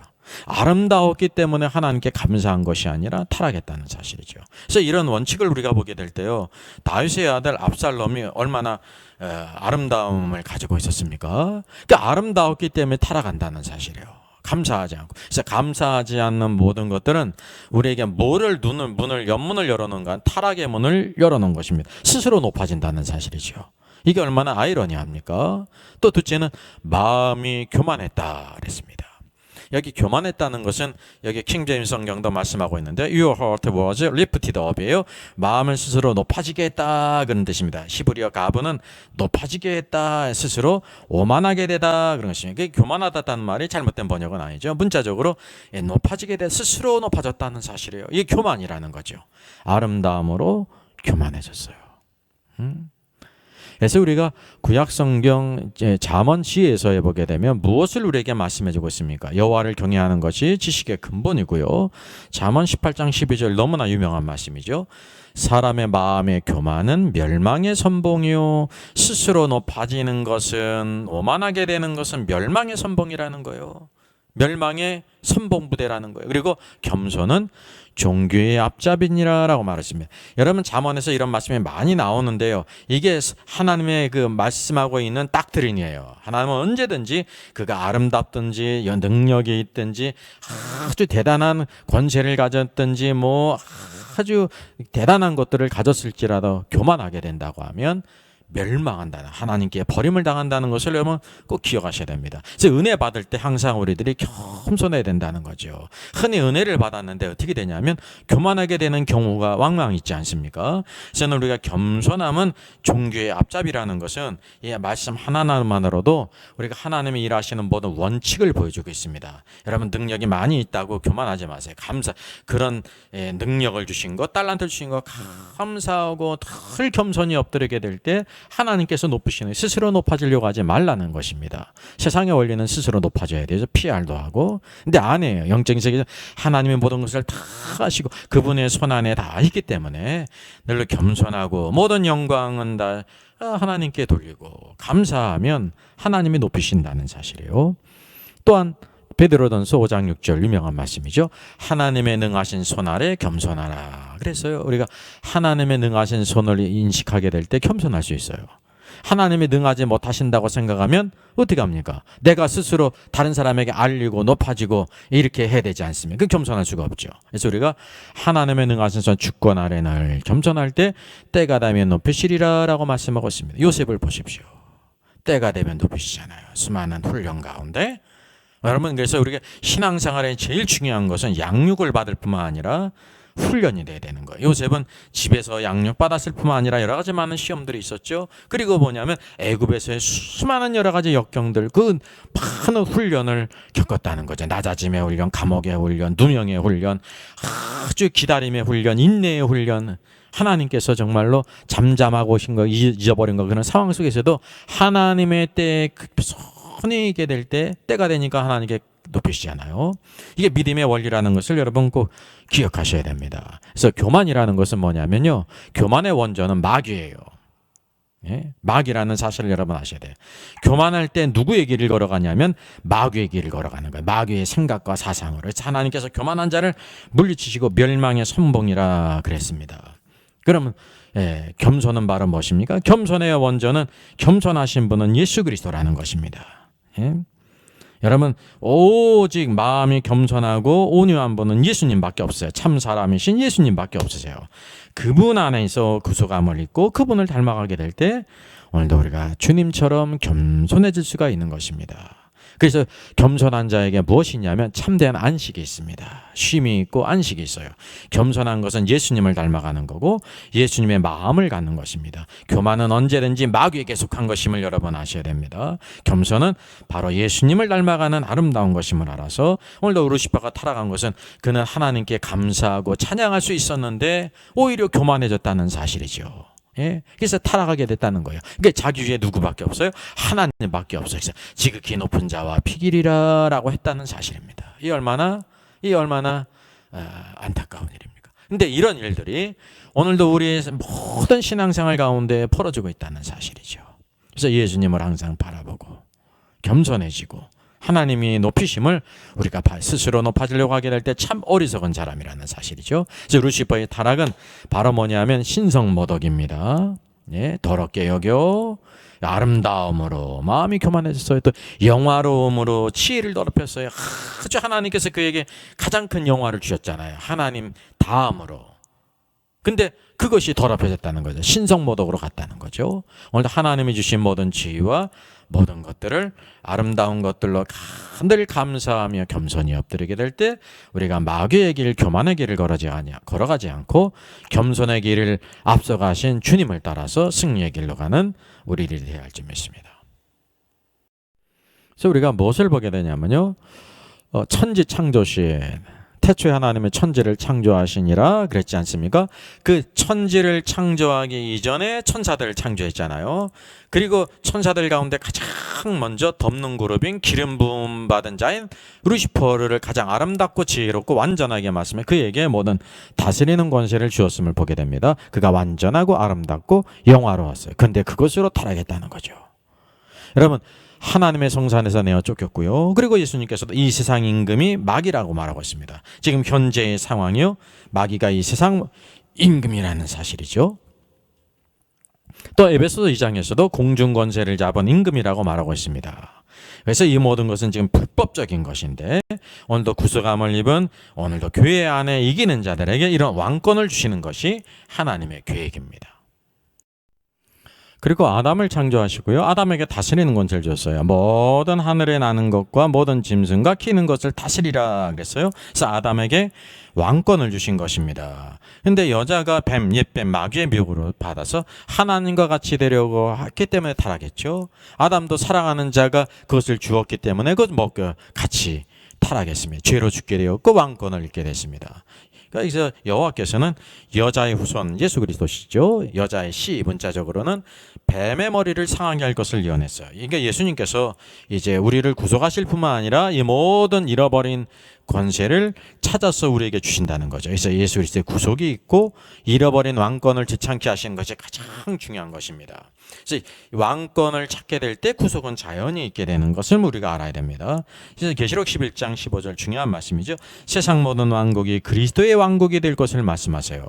아름다웠기 때문에 하나님께 감사한 것이 아니라 타락했다는 사실이죠. 그래서 이런 원칙을 우리가 보게 될 때요, 다윗의 아들 압살롬이 얼마나 아름다움을 가지고 있었습니까? 그러니까 아름다웠기 때문에 타락한다는 사실이에요. 감사하지 않고. 그래서 감사하지 않는 모든 것들은 우리에게 연문을 열어놓은가, 타락의 문을 열어놓은 것입니다. 스스로 높아진다는 사실이죠. 이게 얼마나 아이러니합니까? 또 둘째는 마음이 교만했다 그랬습니다. 여기 교만했다는 것은 여기 킹제임스 성경도 말씀하고 있는데 Your heart was lifted up이에요. 마음을 스스로 높아지게 했다 그런 뜻입니다. 히브리어 가브는 높아지게 했다, 스스로 오만하게 되다 그런 것입니다. 교만하다는 말이 잘못된 번역은 아니죠. 문자적으로 높아지게 돼 스스로 높아졌다는 사실이에요. 이게 교만이라는 거죠. 아름다움으로 교만해졌어요. 그래서 우리가 구약성경 잠언 시에서 보게 되면 무엇을 우리에게 말씀해주고 있습니까? 여호와를 경외하는 것이 지식의 근본이고요. 잠언 18장 12절 너무나 유명한 말씀이죠. 사람의 마음의 교만은 멸망의 선봉이요, 스스로 높아지는 것은, 오만하게 되는 것은 멸망의 선봉이라는 거예요. 멸망의 선봉부대라는 거예요. 그리고 겸손은 종교의 앞잡이니라라고 말했습니다. 여러분 잠언에서 이런 말씀이 많이 나오는데요. 이게 하나님의 그 말씀하고 있는 닥트린이에요. 하나님은 언제든지 그가 아름답든지 능력이 있든지 아주 대단한 권세를 가졌든지 뭐 아주 대단한 것들을 가졌을지라도 교만하게 된다고 하면 멸망한다는, 하나님께 버림을 당한다는 것을 여러분 꼭 기억하셔야 됩니다. 그래서 은혜 받을 때 항상 우리들이 겸손해야 된다는 거죠. 흔히 은혜를 받았는데 어떻게 되냐면 교만하게 되는 경우가 왕왕 있지 않습니까? 그래서 우리가 겸손함은 종교의 앞잡이라는 것은 이 말씀 하나만으로도 우리가 하나님이 일하시는 모든 원칙을 보여주고 있습니다. 여러분 능력이 많이 있다고 교만하지 마세요. 그런 능력을 주신 것, 달란트를 주신 것 감사하고 늘 겸손히 엎드리게 될 때 하나님께서 높으시는, 스스로 높아지려고 하지 말라는 것입니다. 세상의 원리는 스스로 높아져야 되죠. PR도 하고. 근데 아니에요. 영적인 세계에서 하나님의 모든 것을 다 하시고 그분의 손 안에 다 있기 때문에 늘 겸손하고 모든 영광은 다 하나님께 돌리고 감사하면 하나님이 높이신다는 사실이에요. 또한 베드로전서 5장 6절 유명한 말씀이죠. 하나님의 능하신 손 아래 겸손하라. 그랬어요. 우리가 하나님의 능하신 손을 인식하게 될 때 겸손할 수 있어요. 하나님이 능하지 못하신다고 생각하면 어떻게 합니까? 내가 스스로 다른 사람에게 알리고 높아지고 이렇게 해야 되지 않습니까? 그 겸손할 수가 없죠. 그래서 우리가 하나님의 능하신 손 주권 아래 늘 겸손할 때 때가 되면 높이시리라 라고 말씀하고 있습니다. 요셉을 보십시오. 때가 되면 높이시잖아요. 수많은 훈련 가운데. 여러분 그래서 우리가 신앙생활에 제일 중요한 것은 양육을 받을 뿐만 아니라 훈련이 돼야 되는 거예요. 요셉은 집에서 양육 받았을 뿐만 아니라 여러 가지 많은 시험들이 있었죠. 그리고 뭐냐면 애굽에서의 수많은 여러 가지 역경들, 그 많은 훈련을 겪었다는 거죠. 낮아짐의 훈련, 감옥의 훈련, 누명의 훈련, 아주 기다림의 훈련, 인내의 훈련. 하나님께서 정말로 잠잠하고 오신 거, 잊어버린 거, 그런 상황 속에서도 하나님의 때에 손이 있게 될 때, 때가 되니까 하나님께 높이시잖아요. 이게 믿음의 원리라는 것을 여러분 꼭 기억하셔야 됩니다. 그래서 교만이라는 것은 뭐냐면요, 교만의 원조는 마귀예요. 예? 마귀라는 사실을 여러분 아셔야 돼요. 교만할 때 누구의 길을 걸어가냐면 마귀의 길을 걸어가는 거예요. 마귀의 생각과 사상으로. 하나님께서 교만한 자를 물리치시고 멸망의 선봉이라 그랬습니다. 그러면 겸손은 바로 무엇입니까? 겸손의 원조는, 겸손하신 분은 예수 그리스도라는 것입니다. 예? 여러분 오직 마음이 겸손하고 온유한 분은 예수님밖에 없어요. 참 사람이신 예수님밖에 없으세요. 그분 안에서 구속함을 입고 그분을 닮아가게 될 때 오늘도 우리가 주님처럼 겸손해질 수가 있는 것입니다. 그래서 겸손한 자에게 무엇이 있냐면 참된 안식이 있습니다. 쉼이 있고 안식이 있어요. 겸손한 것은 예수님을 닮아가는 거고 예수님의 마음을 갖는 것입니다. 교만은 언제든지 마귀에게 속한 것임을 여러분 아셔야 됩니다. 겸손은 바로 예수님을 닮아가는 아름다운 것임을 알아서 오늘도 루시퍼가 타락한 것은 그는 하나님께 감사하고 찬양할 수 있었는데 오히려 교만해졌다는 사실이죠. 예? 그래서 타락하게 됐다는 거예요. 그러니까 자기 위에 누구밖에 없어요? 하나님밖에 없어요. 그래서 지극히 높은 자와 피기리라 라고 했다는 사실입니다. 이 얼마나 안타까운 일입니까? 근데 이런 일들이 오늘도 우리의 모든 신앙생활 가운데 벌어지고 있다는 사실이죠. 그래서 예수님을 항상 바라보고 겸손해지고 하나님이 높이심을 우리가 스스로 높아지려고 하게 될 때 참 어리석은 사람이라는 사실이죠. 그래서 루시퍼의 타락은 바로 뭐냐면 신성모독입니다. 예, 더럽게 여겨 아름다움으로 마음이 교만해졌어요. 또 영화로움으로 치의를 더럽혔어요. 아주 하나님께서 그에게 가장 큰 영화를 주셨잖아요. 하나님 다음으로. 근데 그것이 더럽혀졌다는 거죠. 신성모독으로 갔다는 거죠. 오늘 하나님이 주신 모든 지위와 모든 것들을 아름다운 것들로 늘 감사하며 겸손히 엎드리게 될 때 우리가 마귀의 길, 교만의 길을 걸어가지 않고 겸손의 길을 앞서가신 주님을 따라서 승리의 길로 가는 우리들이 되어야 할 줄 믿습니다. 그래서 우리가 무엇을 보게 되냐면요, 천지 창조시 태초에 하나님의 천지를 창조하시니라 그랬지 않습니까? 그 천지를 창조하기 이전에 천사들을 창조했잖아요. 그리고 천사들 가운데 가장 먼저 덮는 그룹인 기름 부음 받은 자인 루시퍼를 가장 아름답고 지혜롭고 완전하게 말씀해 그에게 모든 다스리는 권세를 주었음을 보게 됩니다. 그가 완전하고 아름답고 영화로웠어요. 그런데 그것으로 타락했다는 거죠. 여러분, 하나님의 성산에서 내어 쫓겼고요. 그리고 예수님께서도 이 세상 임금이 마귀라고 말하고 있습니다. 지금 현재의 상황이요, 마귀가 이 세상 임금이라는 사실이죠. 또 에베소서 2장에서도 공중 권세를 잡은 임금이라고 말하고 있습니다. 그래서 이 모든 것은 지금 불법적인 것인데 오늘도 구속함을 입은 오늘도 교회 안에 이기는 자들에게 이런 왕권을 주시는 것이 하나님의 계획입니다. 그리고 아담을 창조하시고요, 아담에게 다스리는 권세를 줬어요. 모든 하늘에 나는 것과 모든 짐승과 키는 것을 다스리라 그랬어요. 그래서 아담에게 왕권을 주신 것입니다. 근데 여자가 뱀, 옛뱀, 마귀의 미혹으로 받아서 하나님과 같이 되려고 했기 때문에 타락했죠. 아담도 사랑하는 자가 그것을 주었기 때문에 그것 먹고 같이 타락했습니다. 죄로 죽게 되었고 왕권을 잃게 됐습니다. 그래서 여호와께서는 여자의 후손 예수 그리스도시죠. 여자의 씨, 문자적으로는 뱀의 머리를 상하게 할 것을 예언했어요. 그러니까 예수님께서 이제 우리를 구속하실 뿐만 아니라 이 모든 잃어버린 권세를 찾아서 우리에게 주신다는 거죠. 그래서 예수 그리스도의 구속이 있고 잃어버린 왕권을 되찾게 하시는 것이 가장 중요한 것입니다. 그래서 왕권을 찾게 될 때 구속은 자연히 있게 되는 것을 우리가 알아야 됩니다. 그래서 계시록 11장 15절 중요한 말씀이죠. 세상 모든 왕국이 그리스도의 왕국이 될 것을 말씀하세요.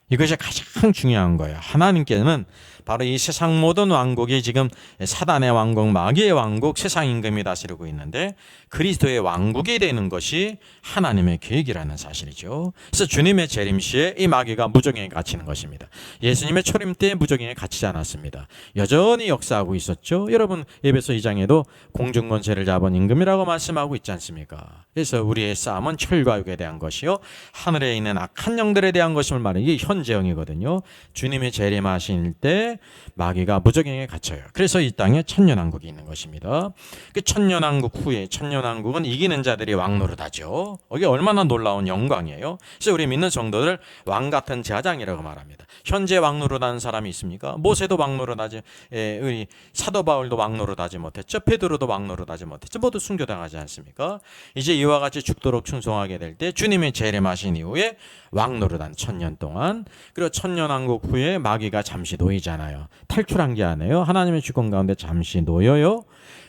이것이 가장 중요한 거예요. 하나님께는 바로 이 세상 모든 왕국이 지금 사단의 왕국, 마귀의 왕국, 세상 임금이 다스리고 있는데 그리스도의 왕국이 되는 것이 하나님의 계획이라는 사실이죠. 그래서 주님의 재림 시에 이 마귀가 무적행에 갇히는 것입니다. 예수님의 초림 때 무적행에 갇히지 않았습니다. 여전히 역사하고 있었죠. 여러분, 에베소 2장에도 공중권세를 잡은 임금이라고 말씀하고 있지 않습니까? 그래서 우리의 싸움은 혈과 육에 대한 것이요, 하늘에 있는 악한 영들에 대한 것임을 말하는 게 현재형이거든요. 주님의 재림하실 때 마귀가 무적행에 갇혀요. 그래서 이 땅에 천년왕국이 있는 것입니다. 그 천년왕국 후에, 천년왕국은 이기는 자들이 왕노릇하죠. 이게 얼마나 놀라운 영광이에요. 그래서 우리 믿는 성도들 왕 같은 제사장이라고 말합니다. 현재 왕노릇하는 사람이 있습니까? 모세도 왕노릇하지, 우리 사도 바울도 왕노릇하지 못했죠. 베드로도 왕노릇하지 못했죠. 모두 순교당하지 않습니까? 이제 이와 같이 죽도록 충성하게 될 때 주님의 재림하신 이후에 왕노릇한 천년 동안, 그리고 천년왕국 후에 마귀가 잠시 놓이잖아요. 탈출한 게 아니에요. 하나님의 주권 가운데 잠시 놓여요.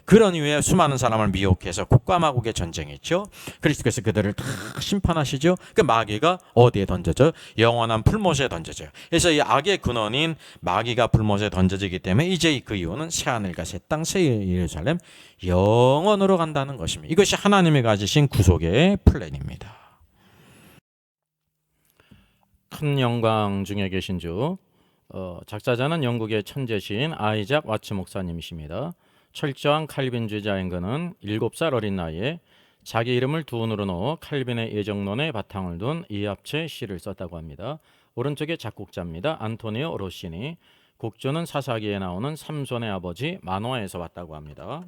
그런 이후에 수많은 사람을 미혹해서 국과 마국의 전쟁했죠. 그리스도께서 그들을 다 심판하시죠. 그 마귀가 어디에 던져져? 영원한 풀못에 던져져요. 그래서 이 악의 근원인 마귀가 풀못에 던져지기 때문에 이제 그 이유는 새하늘과 새 땅, 새 예루살렘 영원으로 간다는 것입니다. 이것이 하나님이 가지신 구속의 플랜입니다. 큰 영광 중에 계신 주, 작사자는 영국의 천재시인 아이작 와츠 목사님이십니다. 철저한 칼빈주의자인 그는 7살 어린 나이에 자기 이름을 두 운으로 넣어 칼빈의 예정론에 바탕을 둔 이합체 시를 썼다고 합니다. 오른쪽에 작곡자입니다. 안토니오 로시니. 곡조는 사사기에 나오는 삼손의 아버지 마노아에서 왔다고 합니다.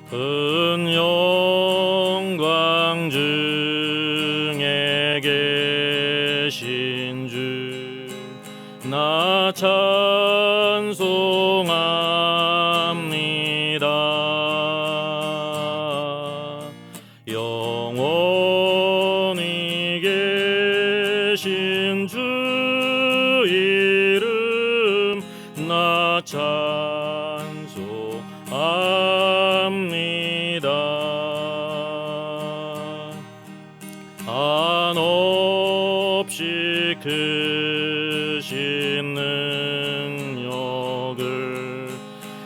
큰 영광 중에 계신 주 나 찬송합니다. 영원히 계신 주 이름 나 찬송합니다. 한없이 크신 능력을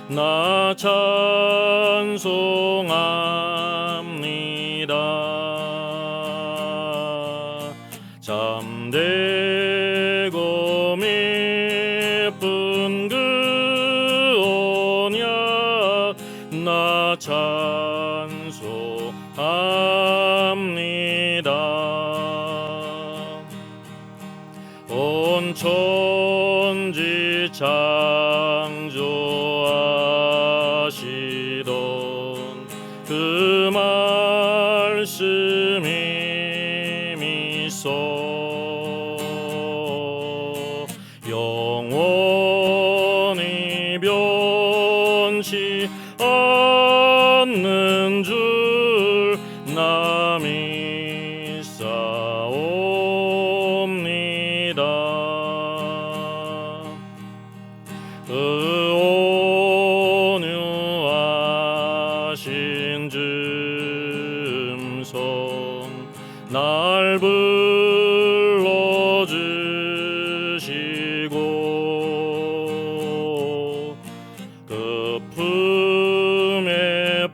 나 찬송합니다. 참되고 미쁜 그 언약 나 찬송합니다. 온 천지 창조하시던 그 말씀이 미소 영원히 변치 않는 줄 나 믿사옵니다. 온유하신 즈음성 날 불러주시고 그 품에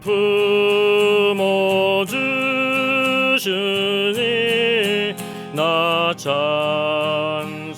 품어주시니 나 찬송합니다.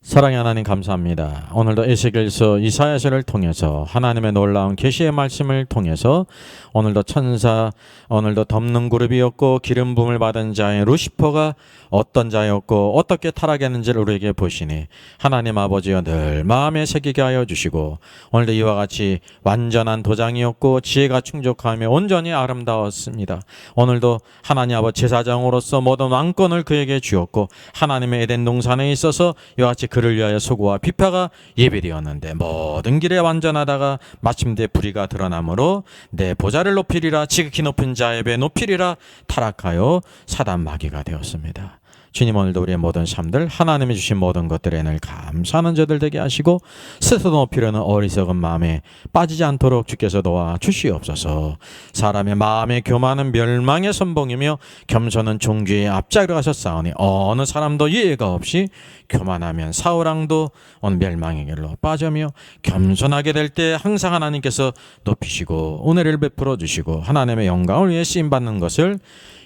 사랑의 하나님 감사합니다. 오늘도 에스겔서 이사야서를 통해서 하나님의 놀라운 계시의 말씀을 통해서 오늘도 천사, 오늘도 덮는 그룹이었고 기름 부음을 받은 자인 루시퍼가 어떤 자였고 어떻게 타락했는지를 우리에게 보시니 하나님 아버지여 늘 마음에 새기게 하여 주시고 오늘도 이와 같이 완전한 도장이었고 지혜가 충족하며 온전히 아름다웠습니다. 오늘도 하나님 아버지 제사장으로서 모든 왕권을 그에게 주었고 하나님의 에덴 동산에 있어서 이와 같이 그를 위하여 소고와 비파가 예비되었는데 모든 길에 완전하다가 마침내 불의가 드러나므로 내 보좌를 높이리라 지극히 높은 자의 배 높이리라 타락하여 사단 마귀가 되었습니다. 주님 오늘도 우리의 모든 삶들 하나님이 주신 모든 것들에 늘 감사하는 자들 되게 하시고 스스로 높이려는 어리석은 마음에 빠지지 않도록 주께서 도와 주시옵소서. 사람의 마음에 교만은 멸망의 선봉이며 겸손은 종주의 앞자리로 가셨사오니 어느 사람도 예외가 없이 교만하면 사울왕도 오늘 멸망의 길로 빠져며 겸손하게 될 때 항상 하나님께서 높이시고 은혜를 베풀어 주시고 하나님의 영광을 위해 쓰임받는 것을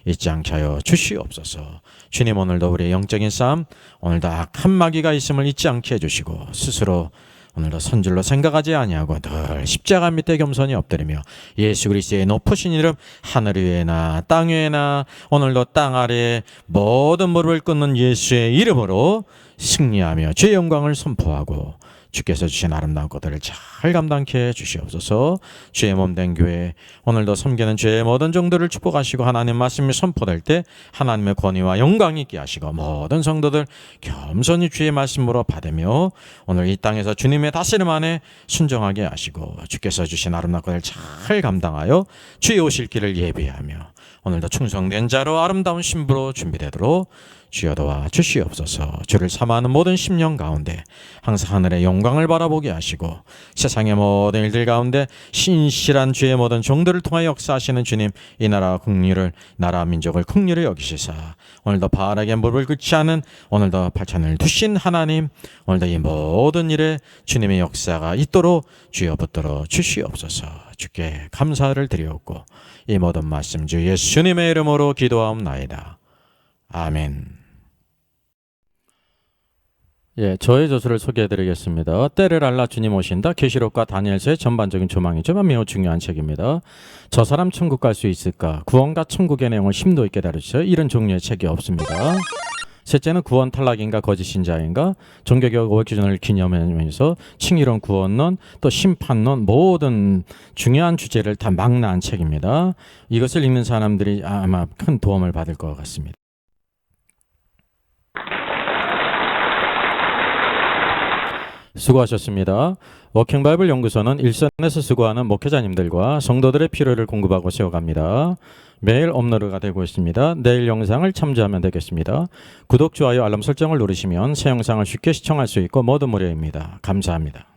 잊지 않게 하여 주시옵소서. 주님 오늘도 우리의 영적인 싸움 오늘도 악한 마귀가 있음을 잊지 않게 해주시고 스스로 오늘도 선줄로 생각하지 아니하고 늘 십자가 밑에 겸손히 엎드리며 예수 그리스도의 높으신 이름 하늘 위에나 땅 위에나 오늘도 땅 아래에 모든 무릎을 꿇는 예수의 이름으로 승리하며 주의 영광을 선포하고 주께서 주신 아름다운 것들을 잘 감당케 주시옵소서. 주의 몸된 교회 오늘도 섬기는 주의 모든 종들을 축복하시고 하나님 말씀이 선포될 때 하나님의 권위와 영광이 있게 하시고 모든 성도들 겸손히 주의 말씀으로 받으며 오늘 이 땅에서 주님의 다스림 안에 순종하게 하시고 주께서 주신 아름다운 것을 잘 감당하여 주의 오실 길을 예비하며 오늘도 충성된 자로 아름다운 신부로 준비되도록 주여 도와 주시옵소서. 주를 사모하는 모든 심령 가운데 항상 하늘의 영광을 바라보게 하시고 세상의 모든 일들 가운데 신실한 주의 모든 종들을 통하여 역사하시는 주님 이 나라 국리를 나라 민족을 국리를 여기시사 오늘도 바르게 무릎을 꿇지 않은 오늘도 발찬을 두신 하나님 오늘도 이 모든 일에 주님의 역사가 있도록 주여 붙들어 주시옵소서. 주께 감사를 드리옵고 이 모든 말씀 주 예수님의 이름으로 기도하옵나이다. 아멘. 예, 저의 저서를 소개해드리겠습니다. 때를 알라 주님 오신다. 계시록과 다니엘서의 전반적인 조망이지만 매우 중요한 책입니다. 저 사람 천국 갈 수 있을까? 구원과 천국의 내용을 심도 있게 다루죠. 이런 종류의 책이 없습니다. 셋째는 구원 탈락인가 거짓신자인가 종교개혁 500주년을 기념하면서 칭의론 구원론 또 심판론 모든 중요한 주제를 다 망라한 책입니다. 이것을 읽는 사람들이 아마 큰 도움을 받을 것 같습니다. 수고하셨습니다. 워킹바이블 연구소는 일선에서 수고하는 목회자님들과 성도들의 필요를 공급하고 세워갑니다. 매일 업로드가 되고 있습니다. 내일 영상을 참조하면 되겠습니다. 구독, 좋아요, 알람 설정을 누르시면 새 영상을 쉽게 시청할 수 있고 모두 무료입니다. 감사합니다.